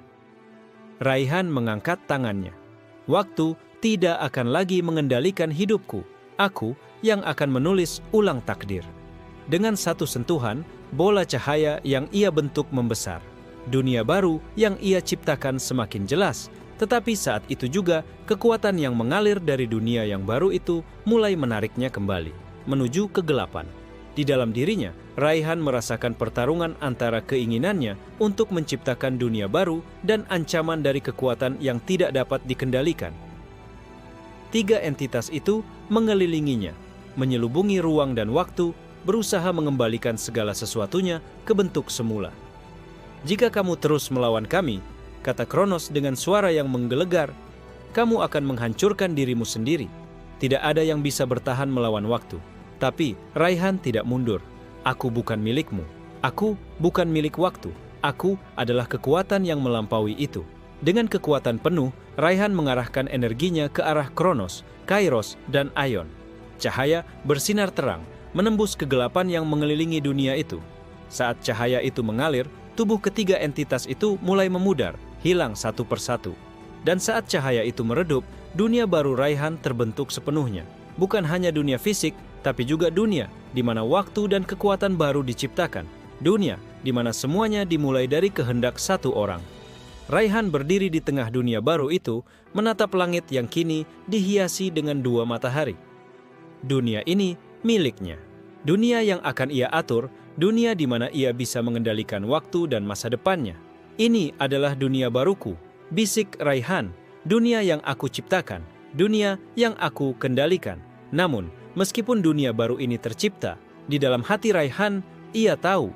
A: Raihan mengangkat tangannya. Waktu tidak akan lagi mengendalikan hidupku. Aku yang akan menulis ulang takdir. Dengan satu sentuhan, bola cahaya yang ia bentuk membesar. Dunia baru yang ia ciptakan semakin jelas. Tetapi saat itu juga, kekuatan yang mengalir dari dunia yang baru itu mulai menariknya kembali, menuju kegelapan. Di dalam dirinya, Raihan merasakan pertarungan antara keinginannya untuk menciptakan dunia baru dan ancaman dari kekuatan yang tidak dapat dikendalikan. Tiga entitas itu mengelilinginya, menyelubungi ruang dan waktu, berusaha mengembalikan segala sesuatunya ke bentuk semula. Jika kamu terus melawan kami, kata Kronos dengan suara yang menggelegar, kamu akan menghancurkan dirimu sendiri. Tidak ada yang bisa bertahan melawan waktu. Tapi Raihan tidak mundur. Aku bukan milikmu. Aku bukan milik waktu. Aku adalah kekuatan yang melampaui itu. Dengan kekuatan penuh, Raihan mengarahkan energinya ke arah Kronos, Kairos, dan Aion. Cahaya bersinar terang, menembus kegelapan yang mengelilingi dunia itu. Saat cahaya itu mengalir, tubuh ketiga entitas itu mulai memudar, hilang satu persatu. Dan saat cahaya itu meredup, dunia baru Raihan terbentuk sepenuhnya. Bukan hanya dunia fisik, tapi juga dunia di mana waktu dan kekuatan baru diciptakan. Dunia di mana semuanya dimulai dari kehendak satu orang. Raihan berdiri di tengah dunia baru itu, menatap langit yang kini dihiasi dengan dua matahari. Dunia ini miliknya. Dunia yang akan ia atur, dunia di mana ia bisa mengendalikan waktu dan masa depannya. Ini adalah dunia baruku, bisik Raihan, dunia yang aku ciptakan, dunia yang aku kendalikan. Namun, meskipun dunia baru ini tercipta, Di dalam hati Raihan, ia tahu,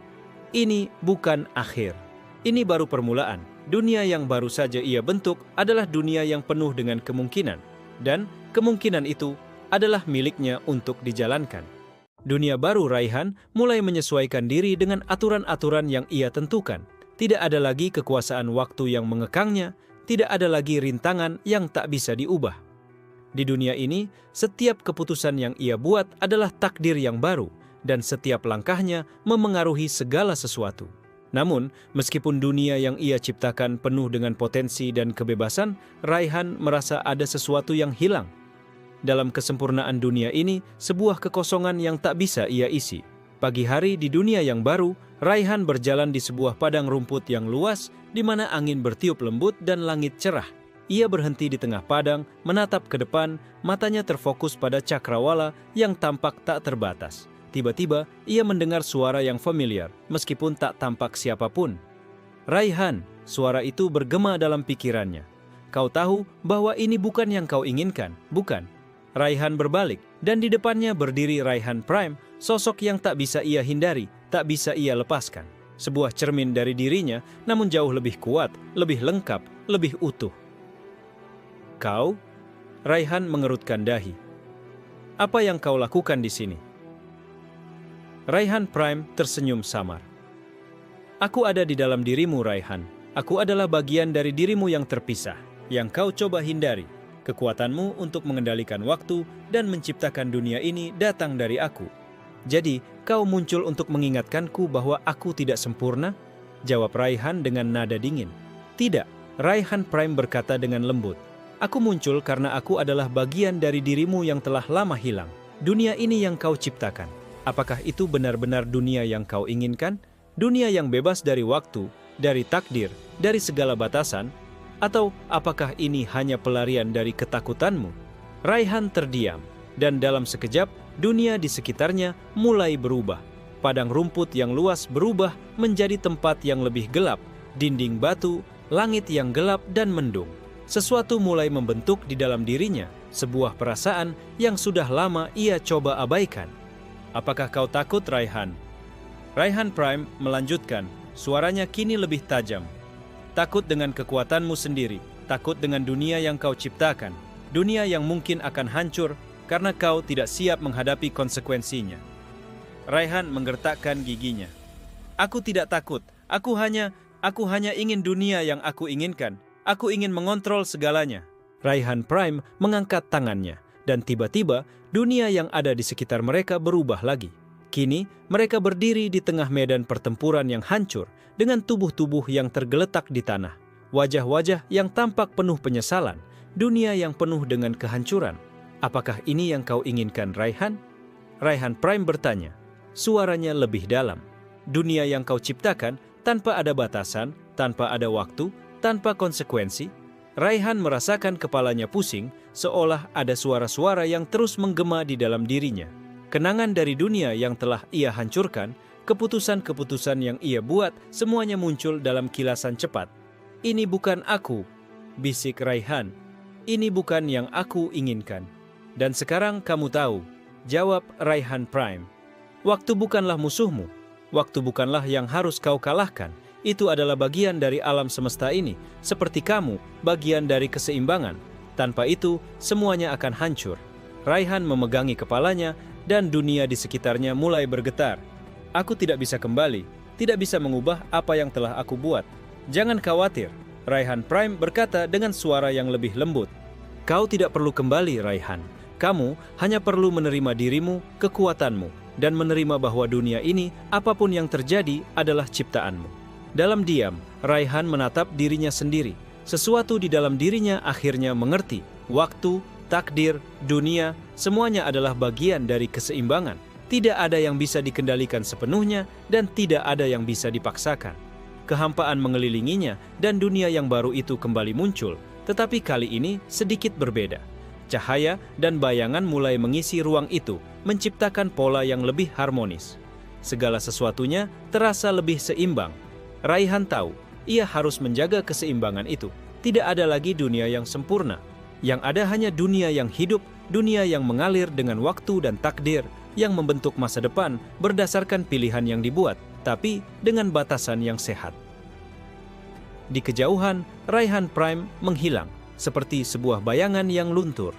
A: ini bukan akhir. Ini baru permulaan. Dunia yang baru saja ia bentuk adalah dunia yang penuh dengan kemungkinan. Dan kemungkinan itu adalah miliknya untuk dijalankan. Dunia baru Raihan mulai menyesuaikan diri dengan aturan-aturan yang ia tentukan. Tidak ada lagi kekuasaan waktu yang mengekangnya, tidak ada lagi rintangan yang tak bisa diubah. Di dunia ini, setiap keputusan yang ia buat adalah takdir yang baru, dan setiap langkahnya memengaruhi segala sesuatu. Namun, meskipun dunia yang ia ciptakan penuh dengan potensi dan kebebasan, Raihan merasa ada sesuatu yang hilang. Dalam kesempurnaan dunia ini, sebuah kekosongan yang tak bisa ia isi. Pagi hari di dunia yang baru, Raihan berjalan di sebuah padang rumput yang luas, di mana angin bertiup lembut dan langit cerah. Ia berhenti di tengah padang, menatap ke depan, matanya terfokus pada cakrawala yang tampak tak terbatas. Tiba-tiba, ia mendengar suara yang familiar, meskipun tak tampak siapapun. "Raihan," suara itu bergema dalam pikirannya. "Kau tahu bahwa ini bukan yang kau inginkan, bukan?" Raihan berbalik, dan di depannya berdiri Raihan Prime, sosok yang tak bisa ia hindari, tak bisa ia lepaskan. Sebuah cermin dari dirinya, namun jauh lebih kuat, lebih lengkap, lebih utuh. "Kau?" Raihan mengerutkan dahi. "Apa yang kau lakukan di sini?" Raihan Prime tersenyum samar. "Aku ada di dalam dirimu, Raihan. Aku adalah bagian dari dirimu yang terpisah, yang kau coba hindari. Kekuatanmu untuk mengendalikan waktu dan menciptakan dunia ini datang dari aku. Jadi, kau muncul untuk mengingatkanku bahwa aku tidak sempurna?" Jawab Raihan dengan nada dingin. "Tidak," Raihan Prime berkata dengan lembut. "Aku muncul karena aku adalah bagian dari dirimu yang telah lama hilang. Dunia ini yang kau ciptakan. Apakah itu benar-benar dunia yang kau inginkan? Dunia yang bebas dari waktu, dari takdir, dari segala batasan? Atau apakah ini hanya pelarian dari ketakutanmu?" Raihan terdiam, dan dalam sekejap, dunia di sekitarnya mulai berubah. Padang rumput yang luas berubah menjadi tempat yang lebih gelap, dinding batu, langit yang gelap dan mendung. Sesuatu mulai membentuk di dalam dirinya, sebuah perasaan yang sudah lama ia coba abaikan. "Apakah kau takut, Raihan?" Raihan Prime melanjutkan, suaranya kini lebih tajam. "Takut dengan kekuatanmu sendiri, takut dengan dunia yang kau ciptakan, dunia yang mungkin akan hancur karena kau tidak siap menghadapi konsekuensinya." Raihan menggertakkan giginya. "Aku tidak takut, aku hanya ingin dunia yang aku inginkan. Aku ingin mengontrol segalanya." Raihan Prime mengangkat tangannya, dan tiba-tiba dunia yang ada di sekitar mereka berubah lagi. Kini mereka berdiri di tengah medan pertempuran yang hancur dengan tubuh-tubuh yang tergeletak di tanah. Wajah-wajah yang tampak penuh penyesalan, dunia yang penuh dengan kehancuran. "Apakah ini yang kau inginkan, Raihan?" Raihan Prime bertanya, suaranya lebih dalam. "Dunia yang kau ciptakan tanpa ada batasan, tanpa ada waktu, tanpa konsekuensi?" Raihan merasakan kepalanya pusing, seolah ada suara-suara yang terus menggema di dalam dirinya. Kenangan dari dunia yang telah ia hancurkan, keputusan-keputusan yang ia buat, semuanya muncul dalam kilasan cepat. "Ini bukan aku," bisik Raihan. "Ini bukan yang aku inginkan." "Dan sekarang kamu tahu," jawab Raihan Prime. "Waktu bukanlah musuhmu. Waktu bukanlah yang harus kau kalahkan. Itu adalah bagian dari alam semesta ini, seperti kamu, bagian dari keseimbangan. Tanpa itu, semuanya akan hancur." Raihan memegangi kepalanya, dan dunia di sekitarnya mulai bergetar. "Aku tidak bisa kembali, tidak bisa mengubah apa yang telah aku buat. Jangan khawatir," Raihan Prime berkata dengan suara yang lebih lembut. "Kau tidak perlu kembali, Raihan. Kamu hanya perlu menerima dirimu, kekuatanmu, dan menerima bahwa dunia ini, apapun yang terjadi, adalah ciptaanmu." Dalam diam, Raihan menatap dirinya sendiri. Sesuatu di dalam dirinya akhirnya mengerti. Waktu, takdir, dunia, semuanya adalah bagian dari keseimbangan. Tidak ada yang bisa dikendalikan sepenuhnya dan tidak ada yang bisa dipaksakan. Kehampaan mengelilinginya dan dunia yang baru itu kembali muncul, tetapi kali ini sedikit berbeda. Cahaya dan bayangan mulai mengisi ruang itu, menciptakan pola yang lebih harmonis. Segala sesuatunya terasa lebih seimbang. Raihan tahu, ia harus menjaga keseimbangan itu. Tidak ada lagi dunia yang sempurna. Yang ada hanya dunia yang hidup, dunia yang mengalir dengan waktu dan takdir, yang membentuk masa depan berdasarkan pilihan yang dibuat, tapi dengan batasan yang sehat. Di kejauhan, Raihan Prime menghilang, seperti sebuah bayangan yang luntur.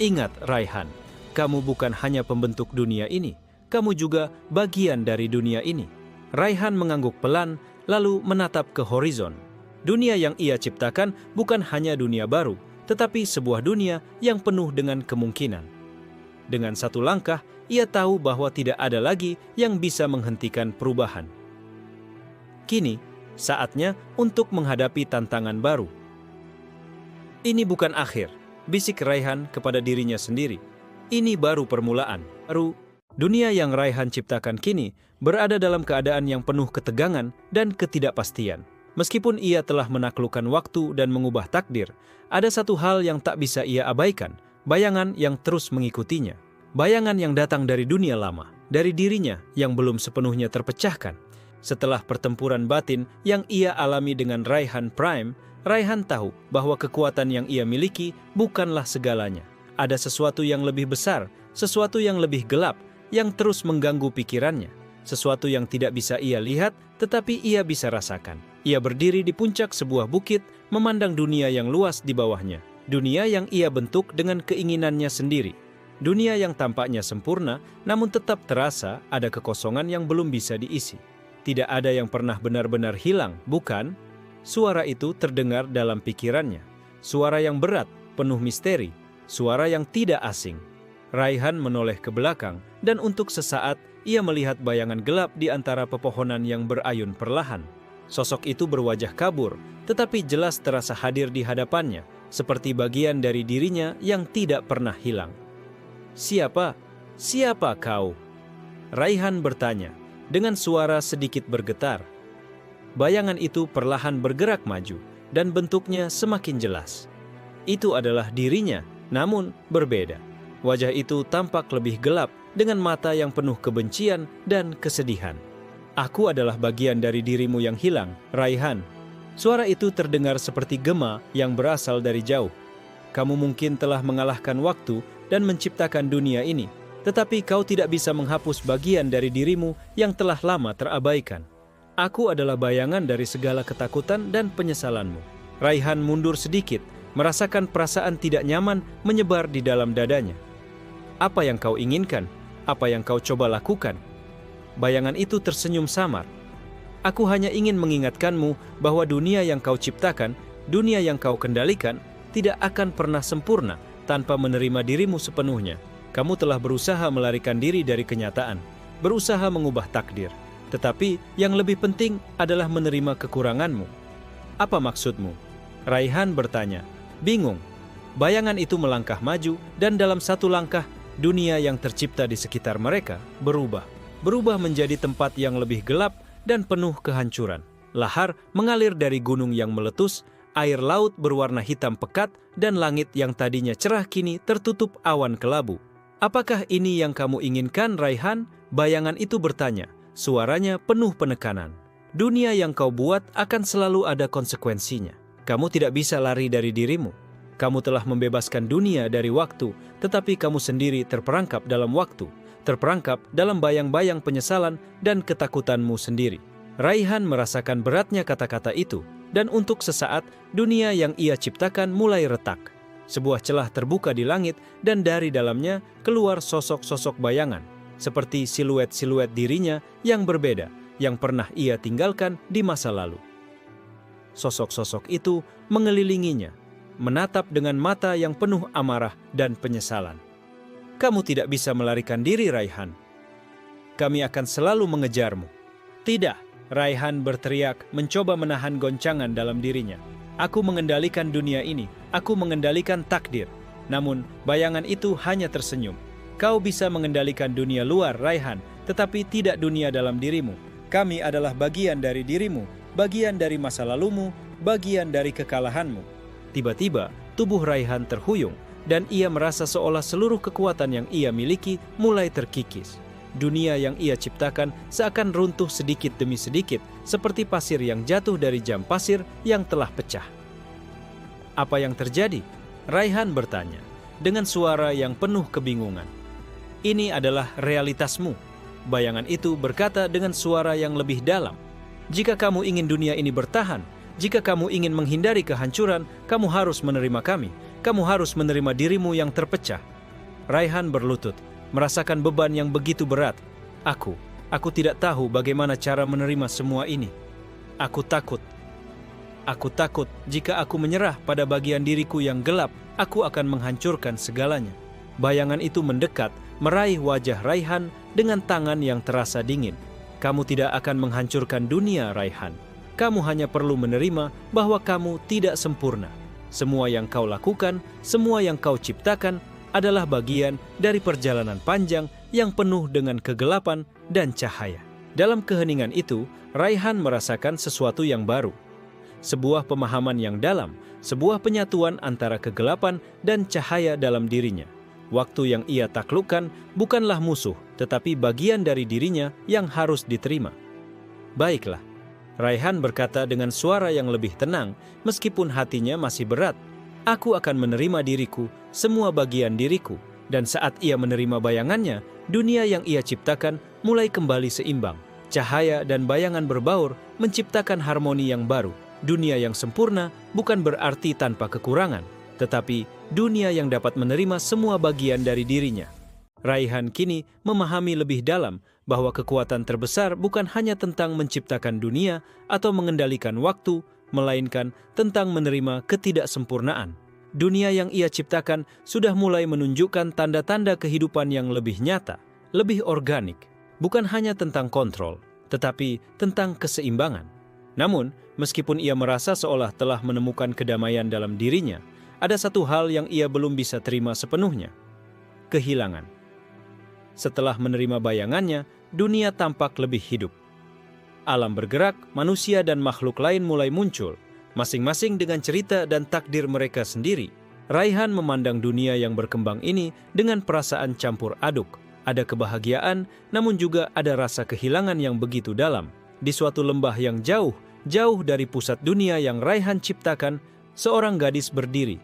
A: Ingat, Raihan, kamu bukan hanya pembentuk dunia ini, kamu juga bagian dari dunia ini. Raihan mengangguk pelan, lalu menatap ke horizon. Dunia yang ia ciptakan bukan hanya dunia baru, tetapi sebuah dunia yang penuh dengan kemungkinan. Dengan satu langkah, ia tahu bahwa tidak ada lagi yang bisa menghentikan perubahan. Kini, saatnya untuk menghadapi tantangan baru. Ini bukan akhir, bisik Raihan kepada dirinya sendiri. Ini baru permulaan. Dunia yang Raihan ciptakan kini berada dalam keadaan yang penuh ketegangan dan ketidakpastian. Meskipun ia telah menaklukkan waktu dan mengubah takdir, ada satu hal yang tak bisa ia abaikan, bayangan yang terus mengikutinya. Bayangan yang datang dari dunia lama, dari dirinya yang belum sepenuhnya terpecahkan. Setelah pertempuran batin yang ia alami dengan Raihan Prime, Raihan tahu bahwa kekuatan yang ia miliki bukanlah segalanya. Ada sesuatu yang lebih besar, sesuatu yang lebih gelap, yang terus mengganggu pikirannya. Sesuatu yang tidak bisa ia lihat, tetapi ia bisa rasakan. Ia berdiri di puncak sebuah bukit, memandang dunia yang luas di bawahnya. Dunia yang ia bentuk dengan keinginannya sendiri. Dunia yang tampaknya sempurna, namun tetap terasa ada kekosongan yang belum bisa diisi. Tidak ada yang pernah benar-benar hilang, bukan? Suara itu terdengar dalam pikirannya. Suara yang berat, penuh misteri. Suara yang tidak asing. Raihan menoleh ke belakang, dan untuk sesaat ia melihat bayangan gelap di antara pepohonan yang berayun perlahan. Sosok itu berwajah kabur, tetapi jelas terasa hadir di hadapannya, seperti bagian dari dirinya yang tidak pernah hilang. "Siapa? Siapa kau?" Raihan bertanya, dengan suara sedikit bergetar. Bayangan itu perlahan bergerak maju, dan bentuknya semakin jelas. Itu adalah dirinya, namun berbeda. Wajah itu tampak lebih gelap, dengan mata yang penuh kebencian dan kesedihan. "Aku adalah bagian dari dirimu yang hilang, Raihan." Suara itu terdengar seperti gema yang berasal dari jauh. "Kamu mungkin telah mengalahkan waktu dan menciptakan dunia ini, tetapi kau tidak bisa menghapus bagian dari dirimu yang telah lama terabaikan. Aku adalah bayangan dari segala ketakutan dan penyesalanmu." Raihan mundur sedikit, merasakan perasaan tidak nyaman menyebar di dalam dadanya. "Apa yang kau inginkan? Apa yang kau coba lakukan?" Bayangan itu tersenyum samar. "Aku hanya ingin mengingatkanmu bahwa dunia yang kau ciptakan, dunia yang kau kendalikan, tidak akan pernah sempurna tanpa menerima dirimu sepenuhnya. Kamu telah berusaha melarikan diri dari kenyataan, berusaha mengubah takdir. Tetapi yang lebih penting adalah menerima kekuranganmu." "Apa maksudmu?" Raihan bertanya, bingung. Bayangan itu melangkah maju, dan dalam satu langkah, dunia yang tercipta di sekitar mereka berubah menjadi tempat yang lebih gelap dan penuh kehancuran. Lahar mengalir dari gunung yang meletus, air laut berwarna hitam pekat, dan langit yang tadinya cerah kini tertutup awan kelabu. "Apakah ini yang kamu inginkan, Raihan?" Bayangan itu bertanya, suaranya penuh penekanan. "Dunia yang kau buat akan selalu ada konsekuensinya. Kamu tidak bisa lari dari dirimu. Kamu telah membebaskan dunia dari waktu, tetapi kamu sendiri terperangkap dalam waktu, terperangkap dalam bayang-bayang penyesalan dan ketakutanmu sendiri." Raihan merasakan beratnya kata-kata itu, dan untuk sesaat dunia yang ia ciptakan mulai retak. Sebuah celah terbuka di langit, dan dari dalamnya keluar sosok-sosok bayangan, seperti siluet-siluet dirinya yang berbeda, yang pernah ia tinggalkan di masa lalu. Sosok-sosok itu mengelilinginya, menatap dengan mata yang penuh amarah dan penyesalan. "Kamu tidak bisa melarikan diri, Raihan. Kami akan selalu mengejarmu." "Tidak!" Raihan berteriak, mencoba menahan goncangan dalam dirinya. "Aku mengendalikan dunia ini, aku mengendalikan takdir." Namun, bayangan itu hanya tersenyum. "Kau bisa mengendalikan dunia luar, Raihan, tetapi tidak dunia dalam dirimu. Kami adalah bagian dari dirimu, bagian dari masa lalumu, bagian dari kekalahanmu." Tiba-tiba, tubuh Raihan terhuyung, dan ia merasa seolah seluruh kekuatan yang ia miliki mulai terkikis. Dunia yang ia ciptakan seakan runtuh sedikit demi sedikit, seperti pasir yang jatuh dari jam pasir yang telah pecah. "Apa yang terjadi?" Raihan bertanya, dengan suara yang penuh kebingungan. Ini adalah realitasmu. Bayangan itu berkata dengan suara yang lebih dalam. Jika kamu ingin dunia ini bertahan, jika kamu ingin menghindari kehancuran, kamu harus menerima kami. Kamu harus menerima dirimu yang terpecah. Raihan berlutut, merasakan beban yang begitu berat. Aku tidak tahu bagaimana cara menerima semua ini. Aku takut. Aku takut jika aku menyerah pada bagian diriku yang gelap, aku akan menghancurkan segalanya. Bayangan itu mendekat, meraih wajah Raihan dengan tangan yang terasa dingin. Kamu tidak akan menghancurkan dunia, Raihan. Kamu hanya perlu menerima bahwa kamu tidak sempurna. Semua yang kau lakukan, semua yang kau ciptakan adalah bagian dari perjalanan panjang yang penuh dengan kegelapan dan cahaya. Dalam keheningan itu, Raihan merasakan sesuatu yang baru. Sebuah pemahaman yang dalam, sebuah penyatuan antara kegelapan dan cahaya dalam dirinya. Waktu yang ia taklukkan bukanlah musuh, tetapi bagian dari dirinya yang harus diterima. Baiklah, Raihan berkata dengan suara yang lebih tenang, meskipun hatinya masih berat. Aku akan menerima diriku, semua bagian diriku. Dan saat ia menerima bayangannya, dunia yang ia ciptakan mulai kembali seimbang. Cahaya dan bayangan berbaur menciptakan harmoni yang baru. Dunia yang sempurna bukan berarti tanpa kekurangan, tetapi dunia yang dapat menerima semua bagian dari dirinya. Raihan kini memahami lebih dalam bahwa kekuatan terbesar bukan hanya tentang menciptakan dunia atau mengendalikan waktu, melainkan tentang menerima ketidaksempurnaan. Dunia yang ia ciptakan sudah mulai menunjukkan tanda-tanda kehidupan yang lebih nyata, lebih organik, bukan hanya tentang kontrol, tetapi tentang keseimbangan. Namun, meskipun ia merasa seolah telah menemukan kedamaian dalam dirinya, ada satu hal yang ia belum bisa terima sepenuhnya: kehilangan. Setelah menerima bayangannya, dunia tampak lebih hidup. Alam bergerak, manusia dan makhluk lain mulai muncul, masing-masing dengan cerita dan takdir mereka sendiri. Raihan memandang dunia yang berkembang ini dengan perasaan campur aduk. Ada kebahagiaan, namun juga ada rasa kehilangan yang begitu dalam. Di suatu lembah yang jauh, jauh dari pusat dunia yang Raihan ciptakan, seorang gadis berdiri.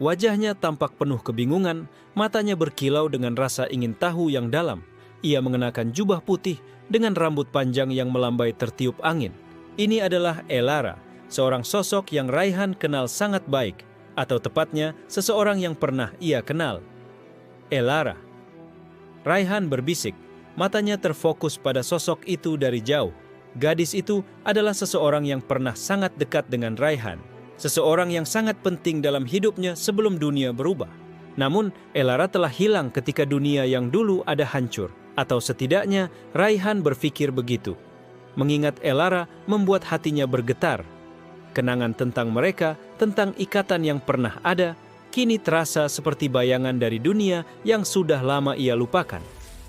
A: Wajahnya tampak penuh kebingungan, matanya berkilau dengan rasa ingin tahu yang dalam. Ia mengenakan jubah putih dengan rambut panjang yang melambai tertiup angin. Ini adalah Elara, seorang sosok yang Raihan kenal sangat baik, atau tepatnya seseorang yang pernah ia kenal. Elara. Raihan berbisik, matanya terfokus pada sosok itu dari jauh. Gadis itu adalah seseorang yang pernah sangat dekat dengan Raihan, seseorang yang sangat penting dalam hidupnya sebelum dunia berubah. Namun, Elara telah hilang ketika dunia yang dulu ada hancur, atau setidaknya Raihan berpikir begitu. Mengingat Elara membuat hatinya bergetar. Kenangan tentang mereka, tentang ikatan yang pernah ada, kini terasa seperti bayangan dari dunia yang sudah lama ia lupakan.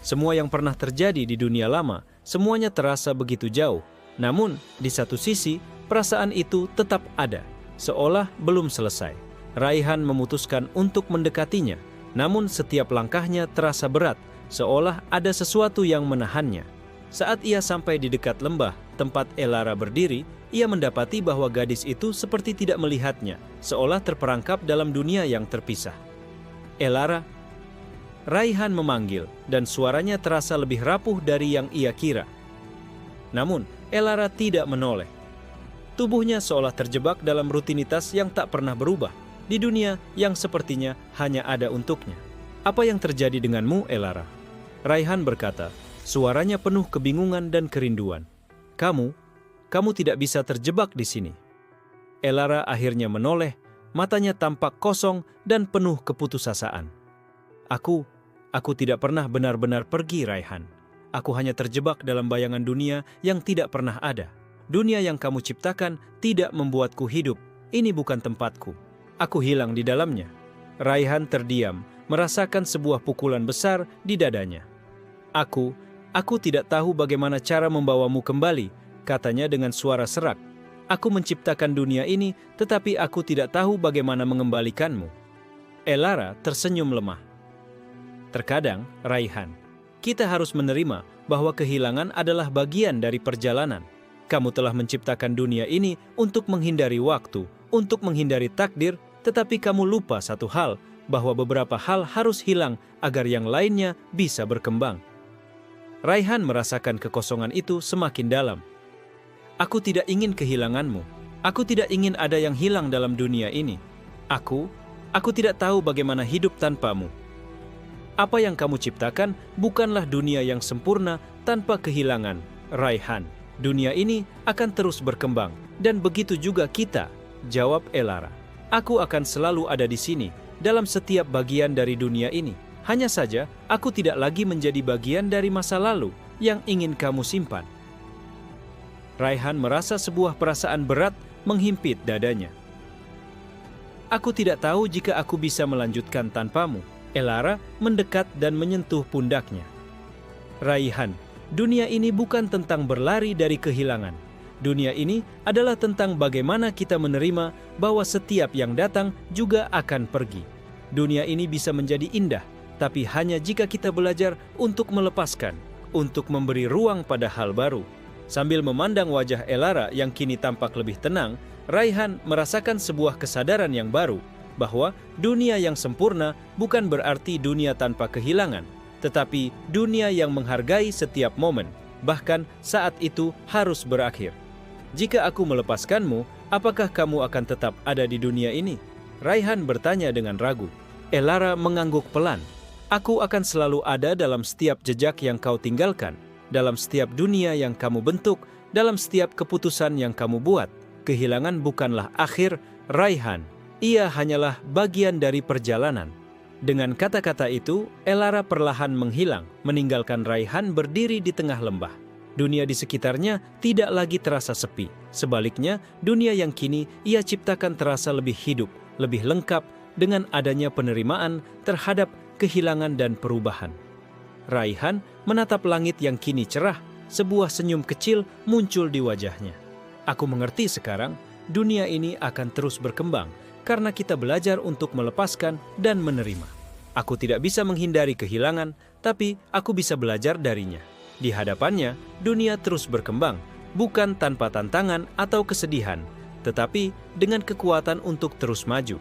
A: Semua yang pernah terjadi di dunia lama, semuanya terasa begitu jauh. Namun, di satu sisi, perasaan itu tetap ada, seolah belum selesai. Raihan memutuskan untuk mendekatinya, namun setiap langkahnya terasa berat, seolah ada sesuatu yang menahannya. Saat ia sampai di dekat lembah, tempat Elara berdiri, ia mendapati bahwa gadis itu seperti tidak melihatnya, seolah terperangkap dalam dunia yang terpisah. Elara, Raihan memanggil, dan suaranya terasa lebih rapuh dari yang ia kira. Namun, Elara tidak menoleh. Tubuhnya seolah terjebak dalam rutinitas yang tak pernah berubah, di dunia yang sepertinya hanya ada untuknya. Apa yang terjadi denganmu, Elara? Raihan berkata, suaranya penuh kebingungan dan kerinduan. Kamu tidak bisa terjebak di sini. Elara akhirnya menoleh, matanya tampak kosong dan penuh keputusasaan. Aku tidak pernah benar-benar pergi, Raihan. Aku hanya terjebak dalam bayangan dunia yang tidak pernah ada. Dunia yang kamu ciptakan tidak membuatku hidup. Ini bukan tempatku. Aku hilang di dalamnya. Raihan terdiam, merasakan sebuah pukulan besar di dadanya. Aku tidak tahu bagaimana cara membawamu kembali, katanya dengan suara serak. Aku menciptakan dunia ini, tetapi aku tidak tahu bagaimana mengembalikanmu. Elara tersenyum lemah. Terkadang, Raihan, kita harus menerima bahwa kehilangan adalah bagian dari perjalanan. Kamu telah menciptakan dunia ini untuk menghindari waktu, untuk menghindari takdir, tetapi kamu lupa satu hal, bahwa beberapa hal harus hilang agar yang lainnya bisa berkembang. Raihan merasakan kekosongan itu semakin dalam. Aku tidak ingin kehilanganmu. Aku tidak ingin ada yang hilang dalam dunia ini. Aku tidak tahu bagaimana hidup tanpamu. Apa yang kamu ciptakan bukanlah dunia yang sempurna tanpa kehilangan, Raihan. Dunia ini akan terus berkembang, dan begitu juga kita, jawab Elara. Aku akan selalu ada di sini, dalam setiap bagian dari dunia ini. Hanya saja, aku tidak lagi menjadi bagian dari masa lalu yang ingin kamu simpan. Raihan merasa sebuah perasaan berat menghimpit dadanya. Aku tidak tahu jika aku bisa melanjutkan tanpamu. Elara mendekat dan menyentuh pundaknya. Raihan, dunia ini bukan tentang berlari dari kehilangan. Dunia ini adalah tentang bagaimana kita menerima bahwa setiap yang datang juga akan pergi. Dunia ini bisa menjadi indah, tapi hanya jika kita belajar untuk melepaskan, untuk memberi ruang pada hal baru. Sambil memandang wajah Elara yang kini tampak lebih tenang, Raihan merasakan sebuah kesadaran yang baru, bahwa dunia yang sempurna bukan berarti dunia tanpa kehilangan, tetapi dunia yang menghargai setiap momen, bahkan saat itu harus berakhir. Jika aku melepaskanmu, apakah kamu akan tetap ada di dunia ini? Raihan bertanya dengan ragu. Elara mengangguk pelan. Aku akan selalu ada dalam setiap jejak yang kau tinggalkan, dalam setiap dunia yang kamu bentuk, dalam setiap keputusan yang kamu buat. Kehilangan bukanlah akhir, Raihan. Ia hanyalah bagian dari perjalanan. Dengan kata-kata itu, Elara perlahan menghilang, meninggalkan Raihan berdiri di tengah lembah. Dunia di sekitarnya tidak lagi terasa sepi. Sebaliknya, dunia yang kini ia ciptakan terasa lebih hidup, lebih lengkap dengan adanya penerimaan terhadap kehilangan dan perubahan. Raihan menatap langit yang kini cerah, sebuah senyum kecil muncul di wajahnya. Aku mengerti sekarang, dunia ini akan terus berkembang, karena kita belajar untuk melepaskan dan menerima. Aku tidak bisa menghindari kehilangan, tapi aku bisa belajar darinya. Di hadapannya, dunia terus berkembang, bukan tanpa tantangan atau kesedihan, tetapi dengan kekuatan untuk terus maju.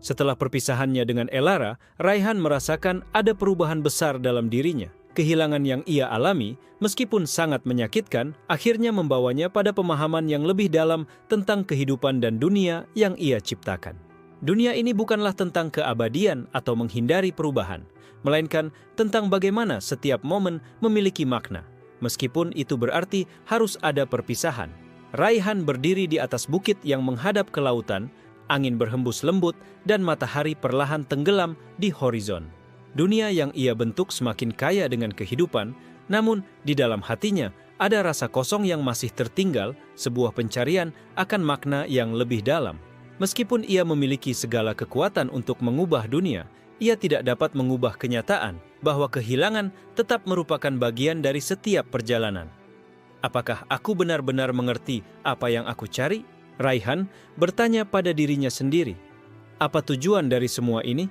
A: Setelah perpisahannya dengan Elara, Raihan merasakan ada perubahan besar dalam dirinya. Kehilangan yang ia alami, meskipun sangat menyakitkan, akhirnya membawanya pada pemahaman yang lebih dalam tentang kehidupan dan dunia yang ia ciptakan. Dunia ini bukanlah tentang keabadian atau menghindari perubahan, melainkan tentang bagaimana setiap momen memiliki makna, meskipun itu berarti harus ada perpisahan. Raihan berdiri di atas bukit yang menghadap ke lautan, angin berhembus lembut, dan matahari perlahan tenggelam di horizon. Dunia yang ia bentuk semakin kaya dengan kehidupan, namun di dalam hatinya ada rasa kosong yang masih tertinggal, sebuah pencarian akan makna yang lebih dalam. Meskipun ia memiliki segala kekuatan untuk mengubah dunia, ia tidak dapat mengubah kenyataan bahwa kehilangan tetap merupakan bagian dari setiap perjalanan. Apakah aku benar-benar mengerti apa yang aku cari? Raihan bertanya pada dirinya sendiri. Apa tujuan dari semua ini?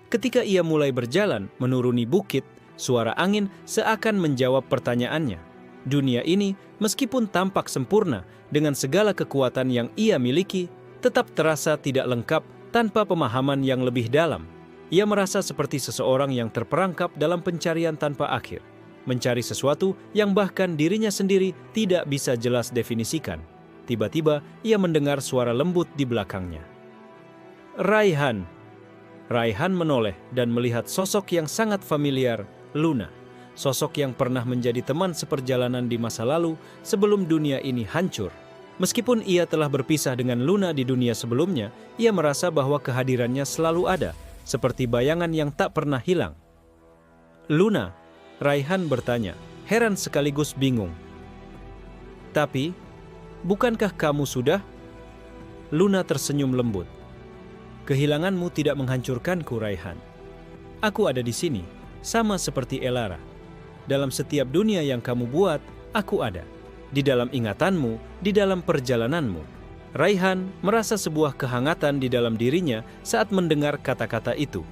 A: Ketika ia mulai berjalan menuruni bukit, suara angin seakan menjawab pertanyaannya. Dunia ini, meskipun tampak sempurna dengan segala kekuatan yang ia miliki, tetap terasa tidak lengkap tanpa pemahaman yang lebih dalam. Ia merasa seperti seseorang yang terperangkap dalam pencarian tanpa akhir, mencari sesuatu yang bahkan dirinya sendiri tidak bisa jelas definisikan. Tiba-tiba, ia mendengar suara lembut di belakangnya. Raihan. Raihan menoleh dan melihat sosok yang sangat familiar, Luna. Sosok yang pernah menjadi teman seperjalanan di masa lalu sebelum dunia ini hancur. Meskipun ia telah berpisah dengan Luna di dunia sebelumnya, ia merasa bahwa kehadirannya selalu ada, seperti bayangan yang tak pernah hilang. Luna, Raihan bertanya, heran sekaligus bingung. Tapi, bukankah kamu sudah? Luna tersenyum lembut. Kehilanganmu tidak menghancurkanku, Raihan. Aku ada di sini, sama seperti Elara. Dalam setiap dunia yang kamu buat, aku ada. Di dalam ingatanmu, di dalam perjalananmu. Raihan merasa sebuah kehangatan di dalam dirinya saat mendengar kata-kata itu.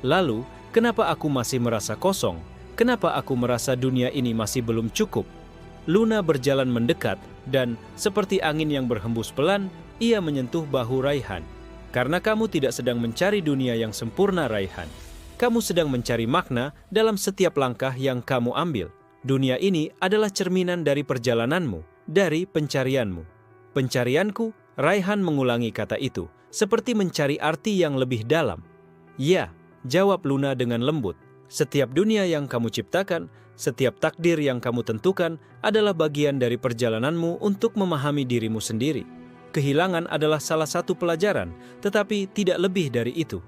A: Lalu, kenapa aku masih merasa kosong? Kenapa aku merasa dunia ini masih belum cukup? Luna berjalan mendekat dan, seperti angin yang berhembus pelan, ia menyentuh bahu Raihan. Karena kamu tidak sedang mencari dunia yang sempurna, Raihan. Kamu sedang mencari makna dalam setiap langkah yang kamu ambil. Dunia ini adalah cerminan dari perjalananmu, dari pencarianmu. Pencarianku, Raihan mengulangi kata itu, seperti mencari arti yang lebih dalam. Ya, jawab Luna dengan lembut. Setiap dunia yang kamu ciptakan, setiap takdir yang kamu tentukan adalah bagian dari perjalananmu untuk memahami dirimu sendiri. Kehilangan adalah salah satu pelajaran, tetapi tidak lebih dari itu.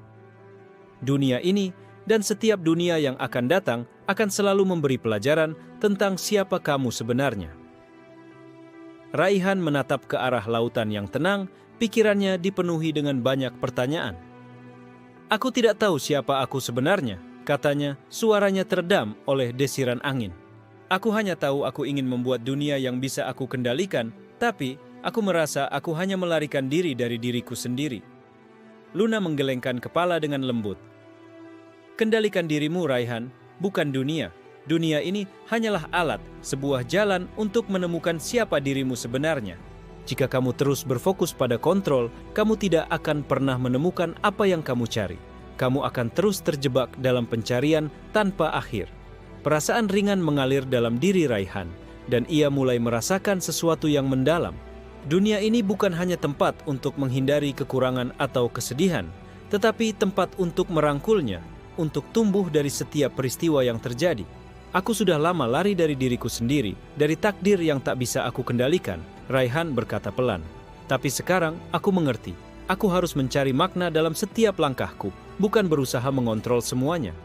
A: Dunia ini dan setiap dunia yang akan datang akan selalu memberi pelajaran tentang siapa kamu sebenarnya. Raihan menatap ke arah lautan yang tenang, pikirannya dipenuhi dengan banyak pertanyaan. Aku tidak tahu siapa aku sebenarnya, katanya, suaranya teredam oleh desiran angin. Aku hanya tahu aku ingin membuat dunia yang bisa aku kendalikan, tapi aku merasa aku hanya melarikan diri dari diriku sendiri. Luna menggelengkan kepala dengan lembut. Kendalikan dirimu, Raihan, bukan dunia. Dunia ini hanyalah alat, sebuah jalan untuk menemukan siapa dirimu sebenarnya. Jika kamu terus berfokus pada kontrol, kamu tidak akan pernah menemukan apa yang kamu cari. Kamu akan terus terjebak dalam pencarian tanpa akhir. Perasaan ringan mengalir dalam diri Raihan, dan ia mulai merasakan sesuatu yang mendalam. Dunia ini bukan hanya tempat untuk menghindari kekurangan atau kesedihan, tetapi tempat untuk merangkulnya, untuk tumbuh dari setiap peristiwa yang terjadi. Aku sudah lama lari dari diriku sendiri, dari takdir yang tak bisa aku kendalikan, Raihan berkata pelan. Tapi sekarang aku mengerti, aku harus mencari makna dalam setiap langkahku, bukan berusaha mengontrol semuanya.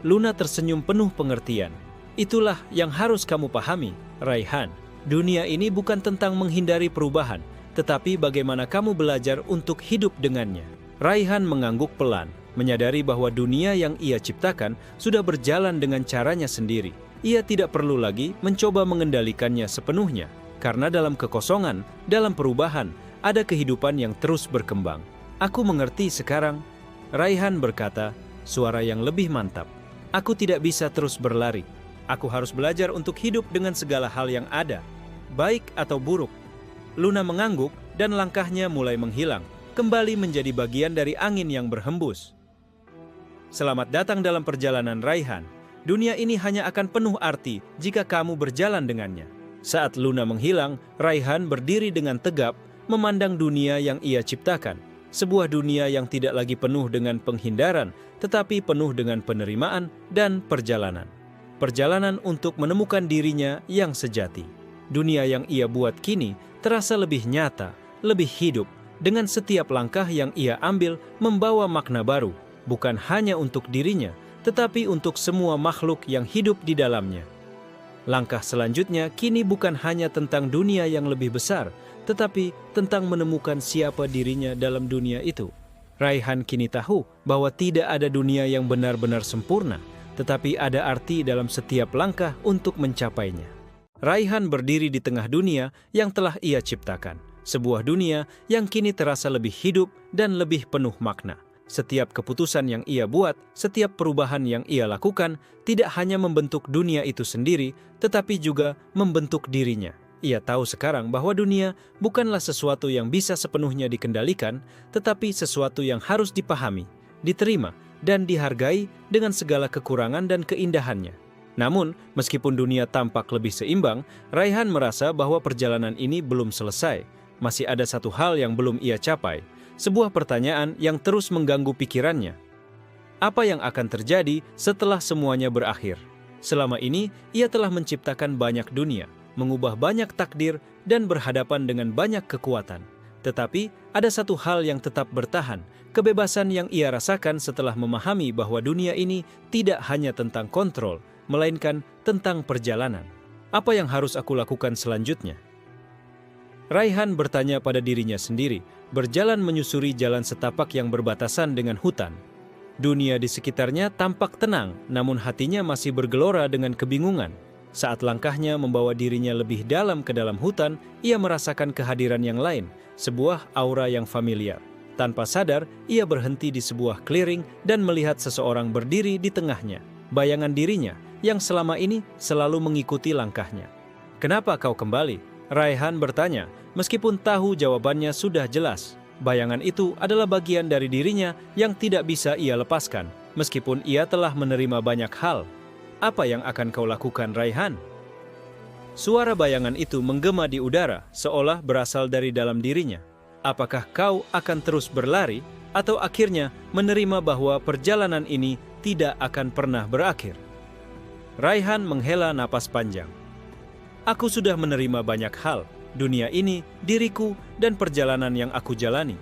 A: Luna tersenyum penuh pengertian. Itulah yang harus kamu pahami, Raihan. Dunia ini bukan tentang menghindari perubahan, tetapi bagaimana kamu belajar untuk hidup dengannya. Raihan mengangguk pelan, menyadari bahwa dunia yang ia ciptakan sudah berjalan dengan caranya sendiri. Ia tidak perlu lagi mencoba mengendalikannya sepenuhnya, karena dalam kekosongan, dalam perubahan, ada kehidupan yang terus berkembang. Aku mengerti sekarang, Raihan berkata, suara yang lebih mantap. Aku tidak bisa terus berlari. Aku harus belajar untuk hidup dengan segala hal yang ada, baik atau buruk. Luna mengangguk dan langkahnya mulai menghilang, kembali menjadi bagian dari angin yang berhembus. Selamat datang dalam perjalanan Raihan. Dunia ini hanya akan penuh arti jika kamu berjalan dengannya. Saat Luna menghilang, Raihan berdiri dengan tegap, memandang dunia yang ia ciptakan. Sebuah dunia yang tidak lagi penuh dengan penghindaran, tetapi penuh dengan penerimaan dan perjalanan. Perjalanan untuk menemukan dirinya yang sejati. Dunia yang ia buat kini terasa lebih nyata, lebih hidup. Dengan setiap langkah yang ia ambil membawa makna baru, bukan hanya untuk dirinya, tetapi untuk semua makhluk yang hidup di dalamnya. Langkah selanjutnya kini bukan hanya tentang dunia yang lebih besar, tetapi tentang menemukan siapa dirinya dalam dunia itu. Raihan kini tahu bahwa tidak ada dunia yang benar-benar sempurna, tetapi ada arti dalam setiap langkah untuk mencapainya. Raihan berdiri di tengah dunia yang telah ia ciptakan, sebuah dunia yang kini terasa lebih hidup dan lebih penuh makna. Setiap keputusan yang ia buat, setiap perubahan yang ia lakukan, tidak hanya membentuk dunia itu sendiri, tetapi juga membentuk dirinya. Ia tahu sekarang bahwa dunia bukanlah sesuatu yang bisa sepenuhnya dikendalikan, tetapi sesuatu yang harus dipahami, diterima, dan dihargai dengan segala kekurangan dan keindahannya. Namun, meskipun dunia tampak lebih seimbang, Raihan merasa bahwa perjalanan ini belum selesai. Masih ada satu hal yang belum ia capai, sebuah pertanyaan yang terus mengganggu pikirannya. Apa yang akan terjadi setelah semuanya berakhir? Selama ini, ia telah menciptakan banyak dunia, mengubah banyak takdir, dan berhadapan dengan banyak kekuatan. Tetapi, ada satu hal yang tetap bertahan, kebebasan yang ia rasakan setelah memahami bahwa dunia ini tidak hanya tentang kontrol, melainkan tentang perjalanan. Apa yang harus aku lakukan selanjutnya? Raihan bertanya pada dirinya sendiri, berjalan menyusuri jalan setapak yang berbatasan dengan hutan. Dunia di sekitarnya tampak tenang, namun hatinya masih bergelora dengan kebingungan. Saat langkahnya membawa dirinya lebih dalam ke dalam hutan, ia merasakan kehadiran yang lain, sebuah aura yang familiar. Tanpa sadar, ia berhenti di sebuah clearing dan melihat seseorang berdiri di tengahnya. Bayangan dirinya yang selama ini selalu mengikuti langkahnya. "Kenapa kau kembali?" Raihan bertanya, meskipun tahu jawabannya sudah jelas. Bayangan itu adalah bagian dari dirinya yang tidak bisa ia lepaskan, meskipun ia telah menerima banyak hal. Apa yang akan kau lakukan, Raihan? Suara bayangan itu menggema di udara, seolah berasal dari dalam dirinya. Apakah kau akan terus berlari, atau akhirnya menerima bahwa perjalanan ini tidak akan pernah berakhir? Raihan menghela napas panjang. Aku sudah menerima banyak hal, dunia ini, diriku, dan perjalanan yang aku jalani.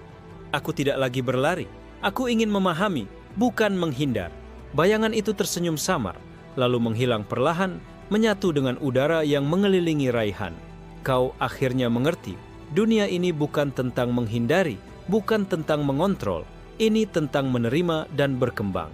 A: Aku tidak lagi berlari. Aku ingin memahami, bukan menghindar. Bayangan itu tersenyum samar, lalu menghilang perlahan, menyatu dengan udara yang mengelilingi Raihan. Kau akhirnya mengerti, dunia ini bukan tentang menghindari, bukan tentang mengontrol. Ini tentang menerima dan berkembang.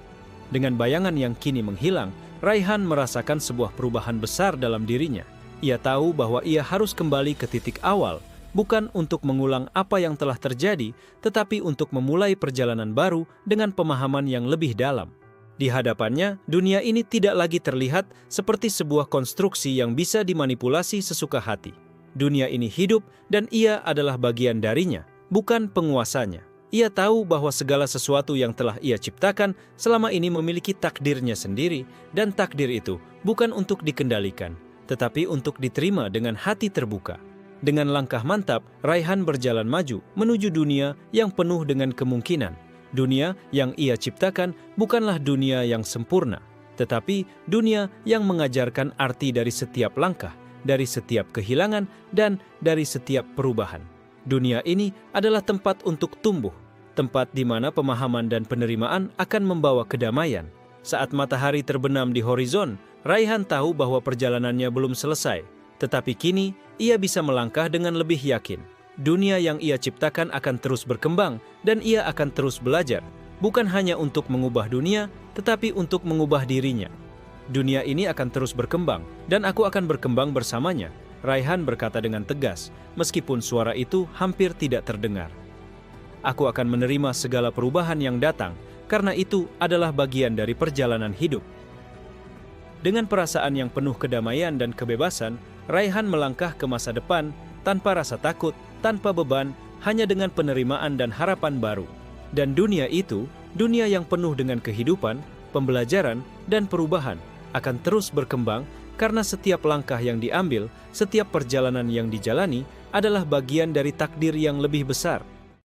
A: Dengan bayangan yang kini menghilang, Raihan merasakan sebuah perubahan besar dalam dirinya. Ia tahu bahwa ia harus kembali ke titik awal, bukan untuk mengulang apa yang telah terjadi, tetapi untuk memulai perjalanan baru dengan pemahaman yang lebih dalam. Di hadapannya, dunia ini tidak lagi terlihat seperti sebuah konstruksi yang bisa dimanipulasi sesuka hati. Dunia ini hidup dan ia adalah bagian darinya, bukan penguasanya. Ia tahu bahwa segala sesuatu yang telah ia ciptakan selama ini memiliki takdirnya sendiri, dan takdir itu bukan untuk dikendalikan, tetapi untuk diterima dengan hati terbuka. Dengan langkah mantap, Raihan berjalan maju menuju dunia yang penuh dengan kemungkinan. Dunia yang ia ciptakan bukanlah dunia yang sempurna, tetapi dunia yang mengajarkan arti dari setiap langkah, dari setiap kehilangan, dan dari setiap perubahan. Dunia ini adalah tempat untuk tumbuh, tempat di mana pemahaman dan penerimaan akan membawa kedamaian. Saat matahari terbenam di horizon, Raihan tahu bahwa perjalanannya belum selesai, tetapi kini ia bisa melangkah dengan lebih yakin. Dunia yang ia ciptakan akan terus berkembang, dan ia akan terus belajar, bukan hanya untuk mengubah dunia, tetapi untuk mengubah dirinya. Dunia ini akan terus berkembang, dan aku akan berkembang bersamanya, Raihan berkata dengan tegas, meskipun suara itu hampir tidak terdengar. Aku akan menerima segala perubahan yang datang, karena itu adalah bagian dari perjalanan hidup. Dengan perasaan yang penuh kedamaian dan kebebasan, Raihan melangkah ke masa depan tanpa rasa takut, tanpa beban, hanya dengan penerimaan dan harapan baru. Dan dunia itu, dunia yang penuh dengan kehidupan, pembelajaran, dan perubahan, akan terus berkembang karena setiap langkah yang diambil, setiap perjalanan yang dijalani adalah bagian dari takdir yang lebih besar.